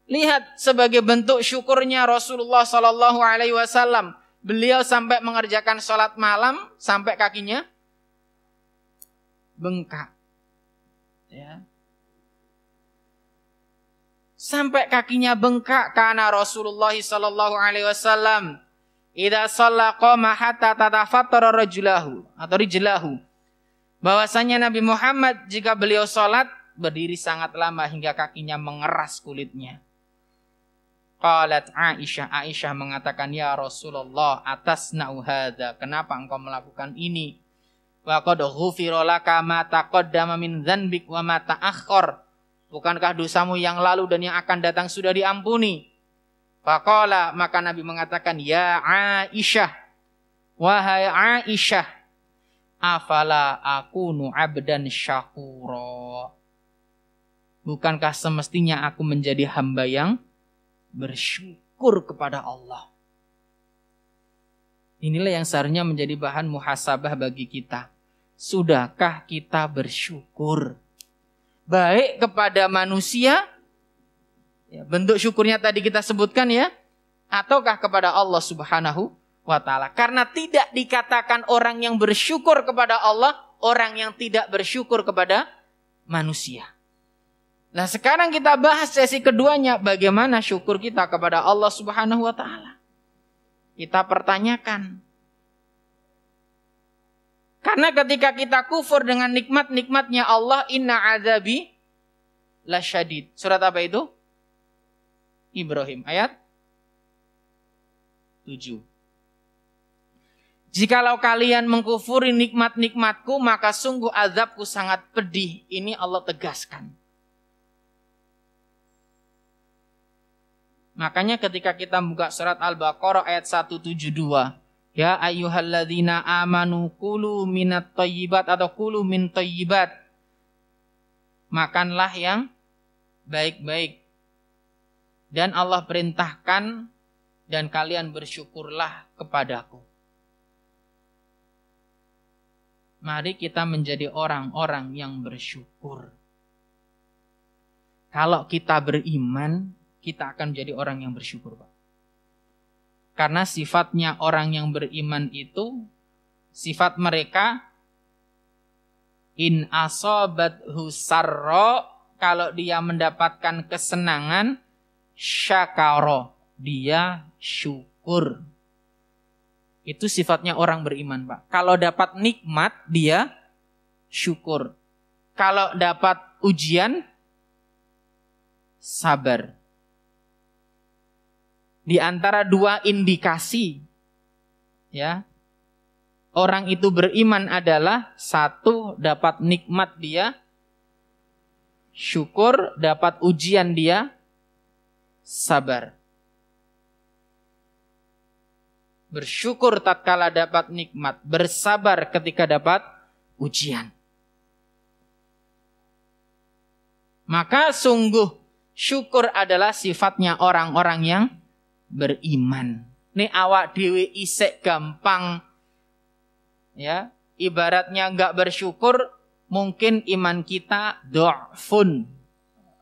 S1: Lihat sebagai bentuk syukurnya Rasulullah Sallallahu Alaihi Wasallam, beliau sampai mengerjakan sholat malam sampai kakinya bengkak. Ya. Sampai kakinya bengkak karena Rasulullah Sallallahu Alaihi Wasallam idza shalla qama hatta tatafattara rajulahu atau rijlahu. Bahwasanya Nabi Muhammad jika beliau sholat berdiri sangat lama hingga kakinya mengeras kulitnya. Qalat Aisyah mengatakan, ya Rasulullah, atasna'u hadza, kenapa engkau melakukan ini? Wa qad ghufira laka ma taqaddama min dzanbik wa ma ta'akhkhar. Bukankah dosamu yang lalu dan yang akan datang sudah diampuni? Faqala, maka Nabi mengatakan, ya Aisyah, wahai Aisyah, afala akunu abdan syakura. Bukankah semestinya aku menjadi hamba yang bersyukur kepada Allah? Inilah yang seharusnya menjadi bahan muhasabah bagi kita. Sudahkah kita bersyukur? Baik kepada manusia, ya, bentuk syukurnya tadi kita sebutkan ya, ataukah kepada Allah Subhanahu wa ta'ala. Karena tidak dikatakan orang yang bersyukur kepada Allah, orang yang tidak bersyukur kepada manusia. Nah sekarang kita bahas sesi keduanya, bagaimana syukur kita kepada Allah Subhanahu wa ta'ala. Kita pertanyakan. Karena ketika kita kufur dengan nikmat-nikmatnya Allah, inna azabi lasyadid. Surat apa itu? Ibrahim ayat 7. Jikalau kalian mengkufuri nikmat-nikmatku, maka sungguh azabku sangat pedih. Ini Allah tegaskan. Makanya ketika kita buka surat Al-Baqarah ayat 172, ya ayyuhalladzina amanu kulu minat thayyibat atau kulu min thayyibat. Makanlah yang baik-baik. Dan Allah perintahkan dan kalian bersyukurlah kepadaku. Mari kita menjadi orang-orang yang bersyukur. Kalau kita beriman, kita akan menjadi orang yang bersyukur, Pak. Karena sifatnya orang yang beriman itu, sifat mereka, in asobathu sarra, kalau dia mendapatkan kesenangan, syakara, dia syukur. Itu sifatnya orang beriman, Pak. Kalau dapat nikmat, dia syukur. Kalau dapat ujian, sabar. Di antara dua indikasi, ya, orang itu beriman adalah satu, dapat nikmat dia syukur, dapat ujian dia sabar. Bersyukur tatkala dapat nikmat, bersabar ketika dapat ujian. Maka sungguh syukur adalah sifatnya orang-orang yang beriman. Nih awak dhewe isek gampang, ya, ibaratnya enggak bersyukur, mungkin iman kita dha'fun,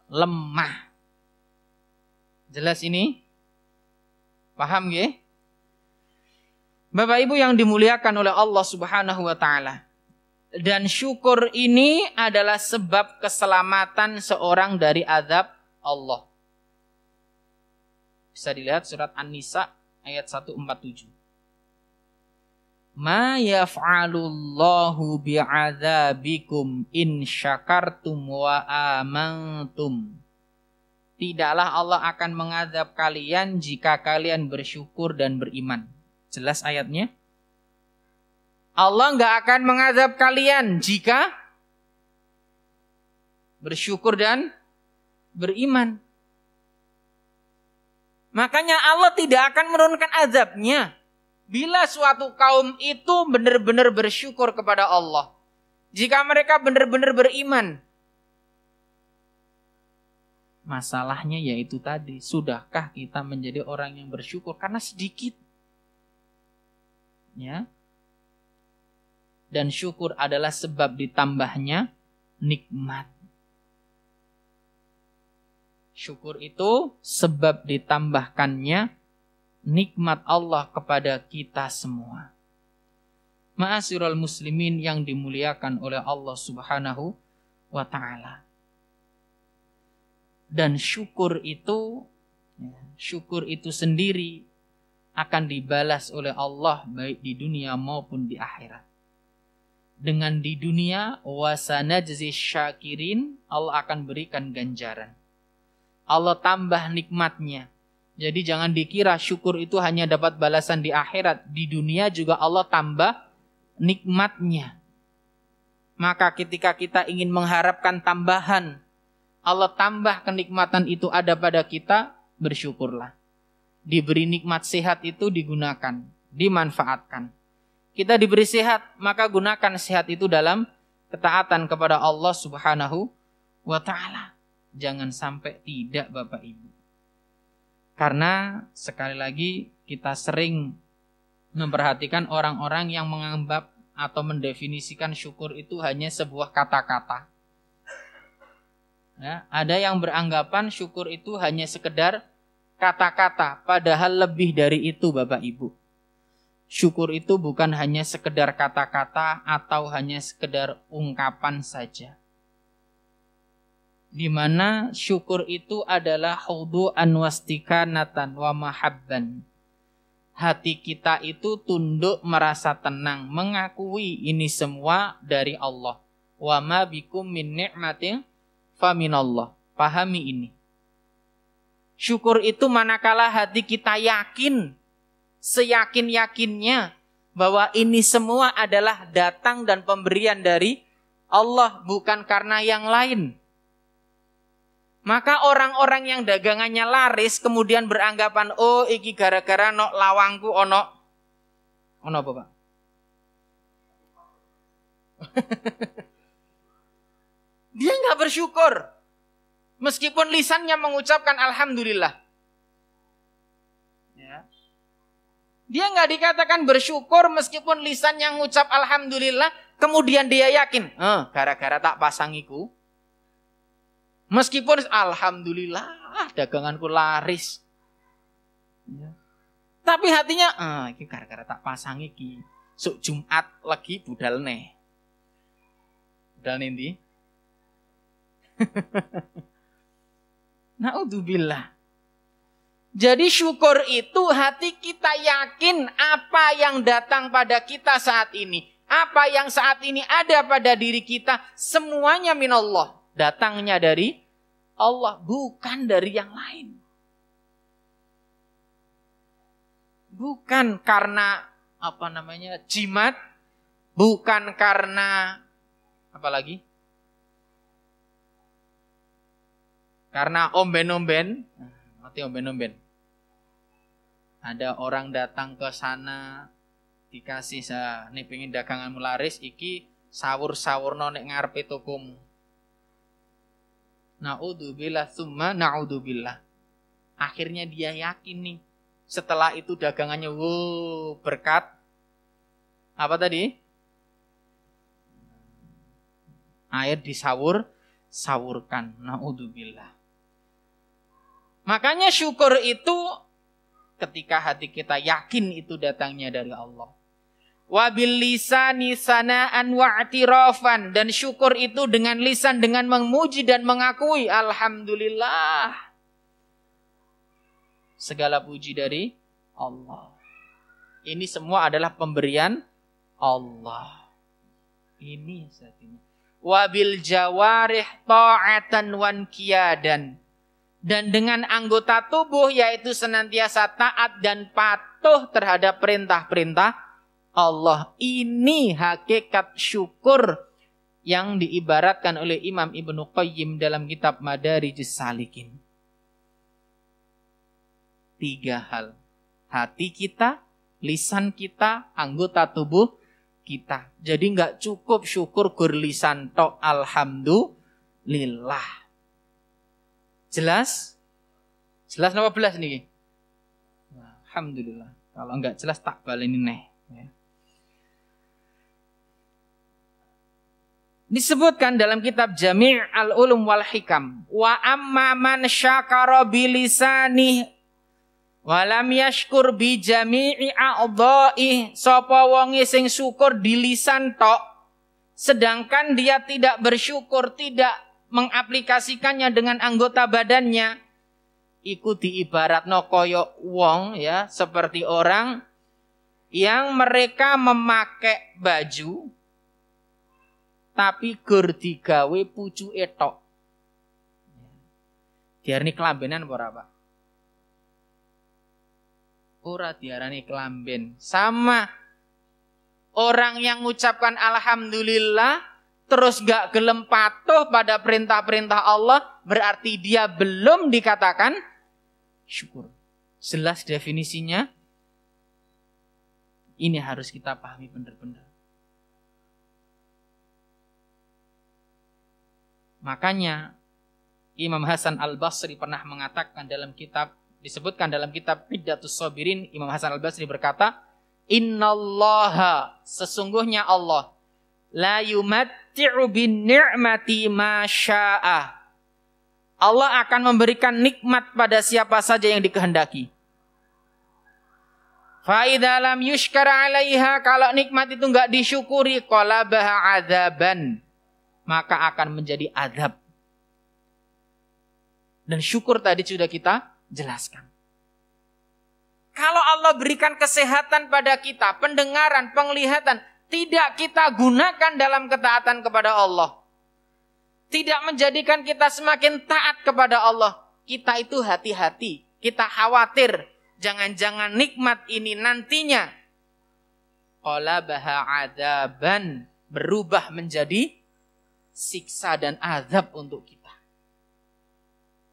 S1: lemah. Jelas ini? Paham nggih? Bapak Ibu yang dimuliakan oleh Allah Subhanahu wa taala. Dan syukur ini adalah sebab keselamatan seorang dari azab Allah. Bisa dilihat surat An-Nisa ayat 147. Ma yaf'alullahu bi'adzabikum in syakartum wa amantum. Tidaklah Allah akan mengazab kalian jika kalian bersyukur dan beriman. Jelas ayatnya? Allah enggak akan mengazab kalian jika bersyukur dan beriman. Makanya Allah tidak akan menurunkan azabnya bila suatu kaum itu benar-benar bersyukur kepada Allah. Jika mereka benar-benar beriman. Masalahnya yaitu tadi, sudahkah kita menjadi orang yang bersyukur? Karena sedikit. Ya. Dan syukur adalah sebab ditambahnya nikmat. Syukur itu sebab ditambahkannya nikmat Allah kepada kita semua. Ma'asyiral muslimin yang dimuliakan oleh Allah Subhanahu wa ta'ala. Dan syukur itu sendiri akan dibalas oleh Allah baik di dunia maupun di akhirat. Dengan di dunia wasanajzi syakirin, Allah akan berikan ganjaran. Allah tambah nikmatnya. Jadi jangan dikira syukur itu hanya dapat balasan di akhirat. Di dunia juga Allah tambah nikmatnya. Maka ketika kita ingin mengharapkan tambahan, Allah tambah kenikmatan itu ada pada kita, bersyukurlah. Diberi nikmat sehat itu digunakan, dimanfaatkan. Kita diberi sehat, maka gunakan sehat itu dalam ketaatan kepada Allah Subhanahu wa ta'ala. Jangan sampai tidak, Bapak Ibu. Karena sekali lagi kita sering memperhatikan orang-orang yang menganggap atau mendefinisikan syukur itu hanya sebuah kata-kata. Ya, ada yang beranggapan syukur itu hanya sekedar kata-kata, padahal lebih dari itu, Bapak Ibu. Syukur itu bukan hanya sekedar kata-kata atau hanya sekedar ungkapan saja. Di mana syukur itu adalah khudu'an wastikanatan wa mahabban. Hati kita itu tunduk, merasa tenang, mengakui ini semua dari Allah. Wa ma bikum min ni'matin faminallah. Pahami ini. Syukur itu manakala hati kita yakin, seyakin-yakinnya bahwa ini semua adalah datang dan pemberian dari Allah, bukan karena yang lain. Maka orang-orang yang dagangannya laris kemudian beranggapan, oh iki gara-gara no lawangku ono apa Pak? Dia nggak bersyukur. Meskipun lisannya mengucapkan alhamdulillah. Ya. Dia nggak dikatakan bersyukur meskipun lisannya mengucap alhamdulillah. Kemudian dia yakin, gara-gara tak pasangiku. Meskipun alhamdulillah daganganku laris. Ya. Tapi hatinya, ini gara-gara tak pasang iki. Sok Jumat lagi budal nih. Budal nanti. Naudzubillah. Jadi syukur itu hati kita yakin apa yang datang pada kita saat ini. Apa yang saat ini ada pada diri kita. Semuanya minallah. Datangnya dari Allah. Bukan dari yang lain. Bukan karena jimat. Bukan karena apa lagi? Karena omben-omben. Mati omben-omben. Ada orang datang ke sana dikasih nih pengen daganganmu laris iki sawur-sawurno nek ngarepe tokomu. Naudzubillah summa naudzubillah. Akhirnya dia yakin nih. Setelah itu dagangannya berkat. Apa tadi? Air sawurkan. Naudzubillah. Makanya syukur itu ketika hati kita yakin itu datangnya dari Allah. Wabil lisani sana'an wa'tirafan. Dan syukur itu dengan lisan, dengan memuji dan mengakui. Alhamdulillah. Segala puji dari Allah. Ini semua adalah pemberian Allah. Ini satunya. Wabil jawarih ta'atan wan kiyadan. Dan dengan anggota tubuh yaitu senantiasa taat dan patuh terhadap perintah-perintah Allah. Ini hakikat syukur yang diibaratkan oleh Imam Ibnu Qayyim dalam kitab Madarijus Salikin. 3 hal. Hati kita, lisan kita, anggota tubuh kita. Jadi enggak cukup syukur gur lisan tok alhamdulillah. Jelas? Jelas napa belas nih? Alhamdulillah. Kalau enggak jelas tak baleni neh. Ya. Disebutkan dalam kitab Jami' al-Ulum wal Hikam. Wa amma man syakara bilisani wa lam yashkur bi jami'i a'dha'i. Sapa wonge sing syukur di lisan tok, sedangkan dia tidak bersyukur, tidak mengaplikasikannya dengan anggota badannya, iku diibaratno kaya wong ya, seperti orang yang mereka memakai baju tapi gur digawe pucuke tok. Diarani kelambenan apa ora, Pak? Ora diarani kelamben. Sama orang yang mengucapkan alhamdulillah terus gak gelem patuh pada perintah-perintah Allah, berarti dia belum dikatakan syukur. Jelas definisinya. Ini harus kita pahami benar-benar. Makanya Imam Hasan Al-Basri pernah mengatakan dalam kitab, disebutkan dalam kitab Iddatus Sabirin, Imam Hasan Al-Basri berkata, Innallaha, sesungguhnya Allah, la yumatti'u bin ni'mati ma syaa. Allah akan memberikan nikmat pada siapa saja yang dikehendaki. Fa idza lam yushkar 'alaiha, kalau nikmat itu enggak disyukuri, qalabaha 'adzaban, maka akan menjadi azab. Dan syukur tadi sudah kita jelaskan. Kalau Allah berikan kesehatan pada kita, pendengaran, penglihatan, tidak kita gunakan dalam ketaatan kepada Allah, tidak menjadikan kita semakin taat kepada Allah. Kita itu hati-hati, kita khawatir jangan-jangan nikmat ini nantinya qalabaha adaban, berubah menjadi siksa dan azab untuk kita.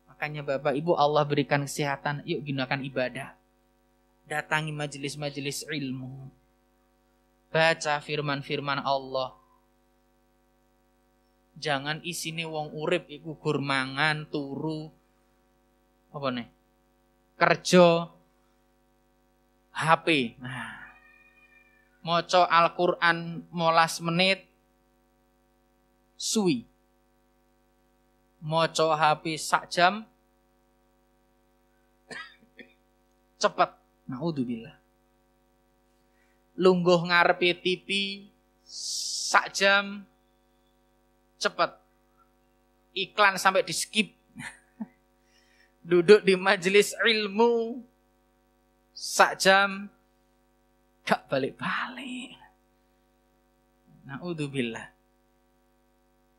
S1: Makanya Bapak Ibu, Allah berikan kesehatan, yuk gunakan ibadah. Datangi majelis-majelis ilmu. Baca firman-firman Allah. Jangan isine wong urip iku gur mangan, turu, apa nih? Kerja, HP. Nah, maca Al-Qur'an 15 menit suwi. Maca HP sak jam cepet. Naudzubillah. Lungguh ngarepe TV sak jam cepet. Iklan sampai di skip. Duduk di majelis ilmu sak jam gak balik-balik. Naudzubillah.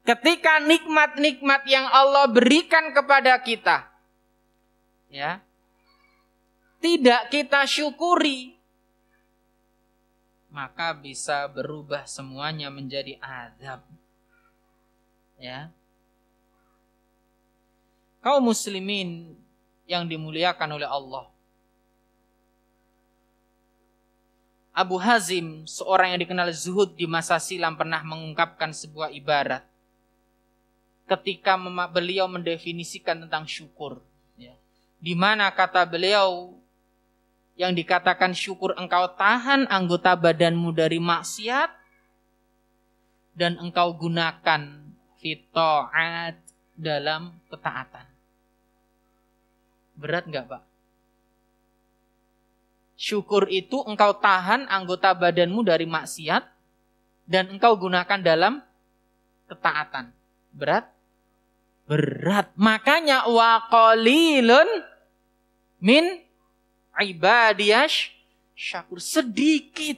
S1: Ketika nikmat-nikmat yang Allah berikan kepada kita, ya, tidak kita syukuri, maka bisa berubah semuanya menjadi azab. Ya. Kaum muslimin yang dimuliakan oleh Allah. Abu Hazim, seorang yang dikenal zuhud di masa silam, pernah mengungkapkan sebuah ibarat ketika beliau mendefinisikan tentang syukur. Ya. Di mana kata beliau, yang dikatakan syukur, engkau tahan anggota badanmu dari maksiat dan engkau gunakan fitoat dalam ketaatan. Berat enggak, Pak? Syukur itu engkau tahan anggota badanmu dari maksiat dan engkau gunakan dalam ketaatan. Berat? Berat. Makanya wa qalilun min ibadiyash syakur, sedikit.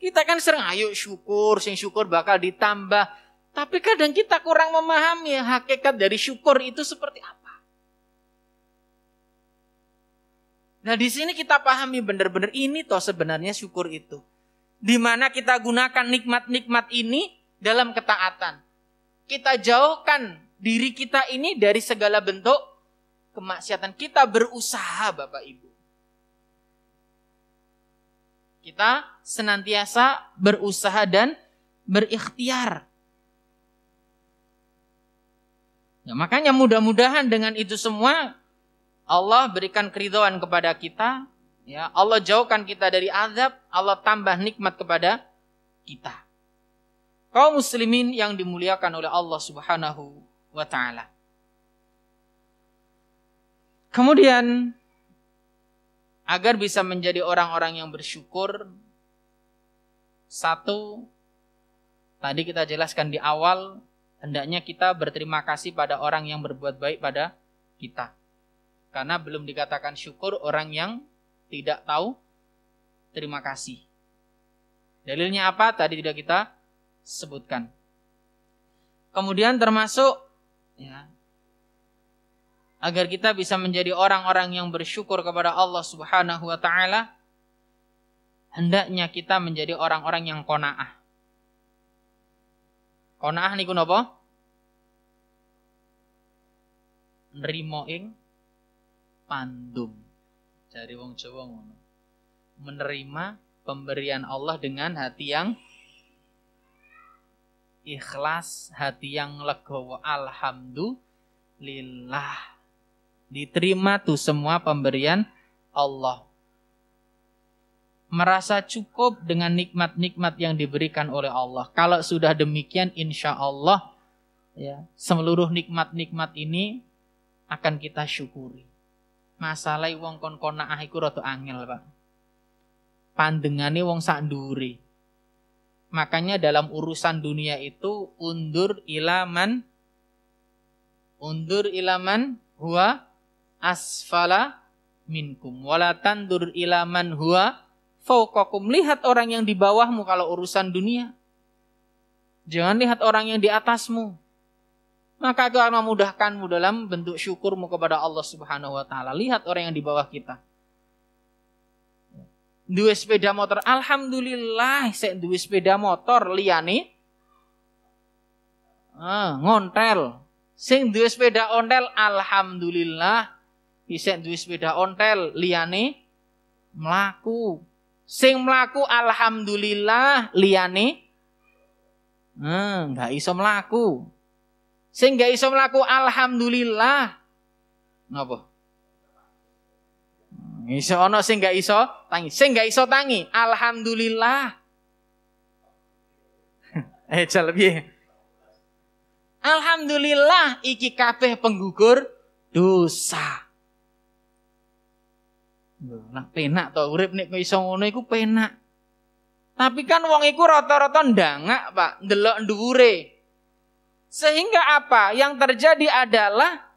S1: Kita kan sering ayo syukur, sing syukur bakal ditambah. Tapi kadang kita kurang memahami hakikat dari syukur itu seperti apa. Nah, di sini kita pahami benar-benar ini toh sebenarnya syukur itu. Di mana kita gunakan nikmat-nikmat ini dalam ketaatan. Kita jauhkan diri kita ini dari segala bentuk kemaksiatan. Kita berusaha, Bapak Ibu. Kita senantiasa berusaha dan berikhtiar. Ya, makanya mudah-mudahan dengan itu semua Allah berikan keridhaan kepada kita. Ya, Allah jauhkan kita dari azab. Allah tambah nikmat kepada kita. Kaum muslimin yang dimuliakan oleh Allah Subhanahu wa ta'ala. Kemudian, agar bisa menjadi orang-orang yang bersyukur, satu, tadi kita jelaskan di awal, hendaknya kita berterima kasih pada orang yang berbuat baik pada kita. Karena belum dikatakan syukur orang yang tidak tahu terima kasih. Dalilnya apa? Tadi tidak kita sebutkan. Kemudian termasuk, ya, agar kita bisa menjadi orang-orang yang bersyukur kepada Allah Subhanahu wa ta'ala, hendaknya kita menjadi orang-orang yang qanaah. Qanaah niku napa? Nrimo ing pandum. Jare wong Jawa ngono. Menerima pemberian Allah dengan hati yang ikhlas, hati yang legowo. Alhamdulillah. Diterima tuh semua pemberian Allah. Merasa cukup dengan nikmat-nikmat yang diberikan oleh Allah. Kalau sudah demikian, insya Allah, ya, seluruh nikmat-nikmat ini akan kita syukuri. Masalah wong kon qanaah iku rada angel, Pak. Pandengane wong sak ndure. Makanya dalam urusan dunia itu undur ilaman huwa asfala minkum wala tandur ilaman huwa fauqakum. Lihat orang yang di bawahmu kalau urusan dunia. Jangan lihat orang yang di atasmu. Maka itu akan memudahkanmu dalam bentuk syukurmu kepada Allah Subhanahu wa taala. Lihat orang yang di bawah kita. Duwe sepeda motor, alhamdulillah sik duwe sepeda motor liyane ngontel. Sing duwe sepeda ontel alhamdulillah isih duwe sepeda ontel liyane mlaku. Sing mlaku alhamdulillah liyane enggak iso mlaku. Sing gak iso mlaku alhamdulillah. Napa? Iso ana sing gak iso tangi. Sing gak iso tangi alhamdulillah. Jal piye? Alhamdulillah iki kabeh penggugur dosa. Lah penak to urip nek iso ngono iku penak. Tapi kan wong iku rata-rata ndangak, Pak, ndelok dhuwure. Sehingga apa? Yang terjadi adalah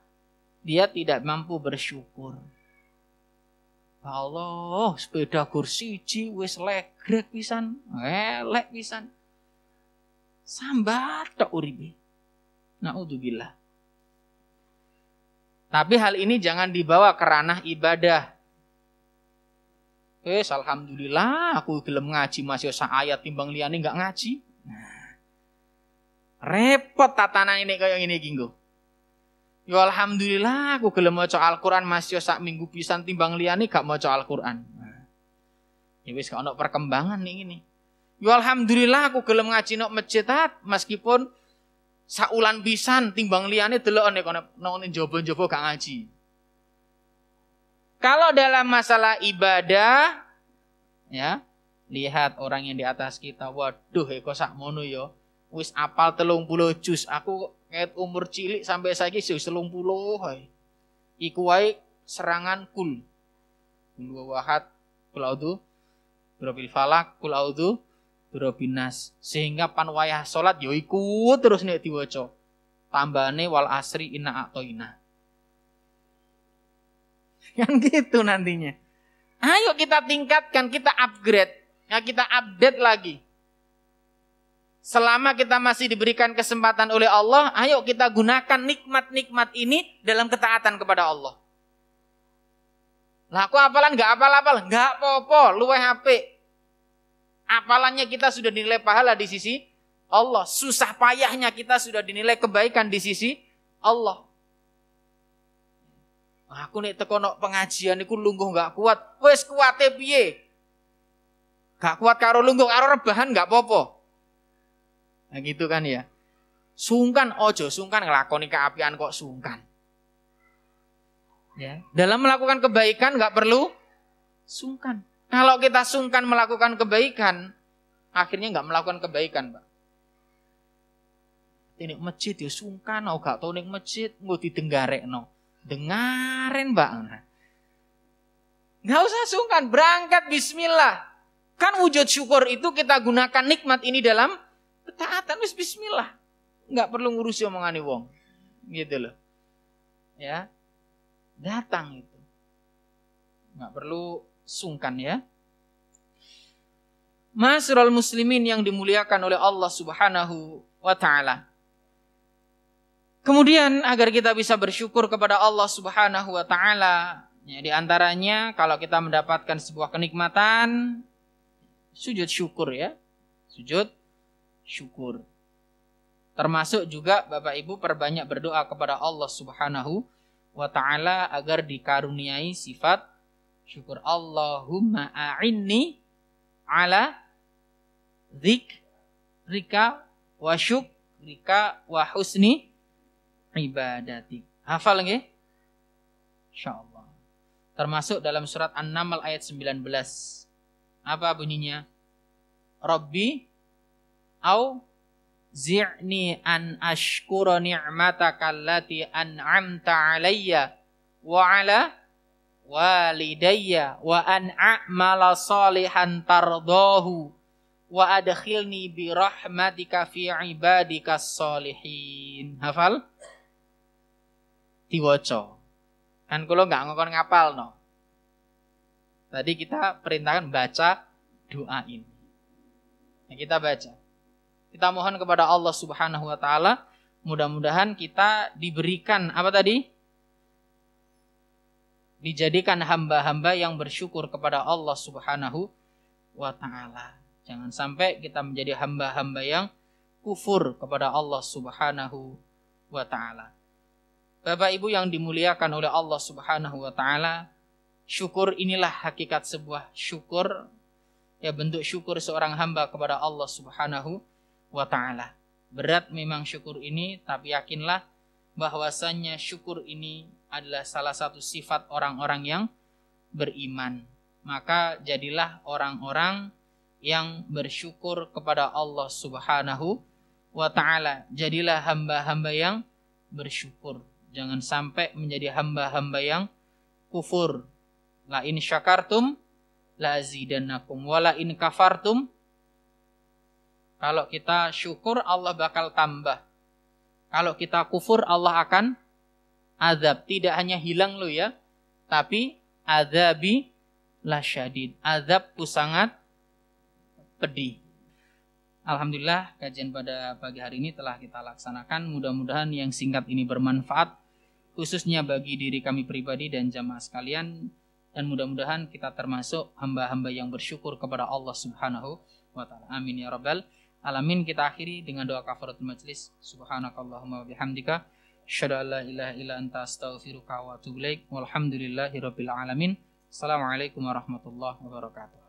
S1: dia tidak mampu bersyukur. Allah, sepeda kursi wis legrek pisan, elek pisan. Sambat tok uripe. Naudzubillah. Tapi hal ini jangan dibawa ke ranah ibadah. Alhamdulillah aku gelem ngaji masih sak ayat timbang liyane enggak ngaji. Repot tatanan ini kayak gini ginggo. Ya alhamdulillah aku gelem maca Al-Qur'an masih sak minggu pisan timbang liyane gak maca Al-Qur'an. Ya wis gak ono perkembangan nih ini. Ya alhamdulillah aku gelem ngaji nok masjid meskipun saulan pisan timbang liyane delokane kono njaba-njaba gak ngaji. Kalau dalam masalah ibadah ya, lihat orang yang di atas kita. Waduh kok sak mono ya. Wis apal 30 juz. Aku ket umur cilik sampai saiki wis 30 hae. Iku wae serangan kul. Kul wahad, kul audu, birabil falak, kul audu, birabin nas. Sehingga pan wayah salat ya iku terus nek diwaca. Tambahane wal asri inna a'toina. Kan gitu nantinya. Ayo kita tingkatkan, kita upgrade. Ya kita update lagi. Selama kita masih diberikan kesempatan oleh Allah, ayo kita gunakan nikmat-nikmat ini dalam ketaatan kepada Allah. Lah aku apalan enggak apal-apal, enggak apa-apa, luweh apik. Apalannya kita sudah dinilai pahala di sisi Allah. Susah payahnya kita sudah dinilai kebaikan di sisi Allah. Aku nek teko nok pengajian iku lungguh enggak kuat. Wis kuwate piye? Gak kuat karo lungguh, karo rebahan enggak apa-apa. Nah gitu kan ya. Sungkan ojo, sungkan ngelakoni keapian kok sungkan. Ya, dalam melakukan kebaikan enggak perlu sungkan. Kalau kita sungkan melakukan kebaikan, akhirnya enggak melakukan kebaikan, Pak. Ini masjid ya sungkan, gak tau ning masjid engko didenggarekno. Dengarin, Mbak. Enggak usah sungkan, berangkat bismillah. Kan wujud syukur itu kita gunakan nikmat ini dalam ketaatan, wis bismillah. Enggak perlu ngurusi omongane wong. Gitu loh. Ya. Datang itu. Enggak perlu sungkan ya. Ma'asyiral muslimin yang dimuliakan oleh Allah Subhanahu wa taala. Kemudian agar kita bisa bersyukur kepada Allah Subhanahu wa taala, ya, di antaranya kalau kita mendapatkan sebuah kenikmatan, sujud syukur ya. Sujud syukur. Termasuk juga Bapak Ibu perbanyak berdoa kepada Allah Subhanahu wa taala agar dikaruniai sifat syukur. Allahumma a'inni ala dzikrika wa syukrika wa husni ibadatik. Hafal nggih? Insyaallah. Termasuk dalam surat An-Naml ayat 19. Apa bunyinya? Rabbi au zi'ni an ashkura ni'mataka allati an'amta 'alayya wa 'ala walidayya wa an a'mala salihan tardahu wa adkhilni bi rahmatika fi ibadikas sholihin. Hafal? Diwaca. Kan kula enggak ngokon ngapal no. Tadi kita perintahkan baca doa ini. Nah, kita baca. Kita mohon kepada Allah Subhanahu wa taala mudah-mudahan kita diberikan apa tadi? Dijadikan hamba-hamba yang bersyukur kepada Allah Subhanahu wa taala. Jangan sampai kita menjadi hamba-hamba yang kufur kepada Allah Subhanahu wa taala. Bapak Ibu yang dimuliakan oleh Allah Subhanahu wa taala, syukur inilah hakikat sebuah syukur, ya bentuk syukur seorang hamba kepada Allah Subhanahu wa taala. Berat memang syukur ini, tapi yakinlah bahwasannya syukur ini adalah salah satu sifat orang-orang yang beriman. Maka jadilah orang-orang yang bersyukur kepada Allah Subhanahu wa taala. Jadilah hamba-hamba yang bersyukur. Jangan sampai menjadi hamba-hamba yang kufur. La in syakartum la azidannakum wa la in kafartum. Kalau kita syukur Allah bakal tambah. Kalau kita kufur Allah akan azab. Tidak hanya hilang lo ya, tapi azabi lasyadid. Azabku sangat pedih. Alhamdulillah kajian pada pagi hari ini telah kita laksanakan. Mudah-mudahan yang singkat ini bermanfaat, khususnya bagi diri kami pribadi dan jamaah sekalian. Dan mudah-mudahan kita termasuk hamba-hamba yang bersyukur kepada Allah Subhanahu wa ta'ala. Amin ya rabbal alamin. Kita akhiri dengan doa kafaratul majlis. Subhanakallahumma wa bihamdika asyhadu an la ilaha illa anta astaghfiruka wa atubu ilaik. Walhamdulillahirabbil alamin. Assalamualaikum warahmatullahi wabarakatuh.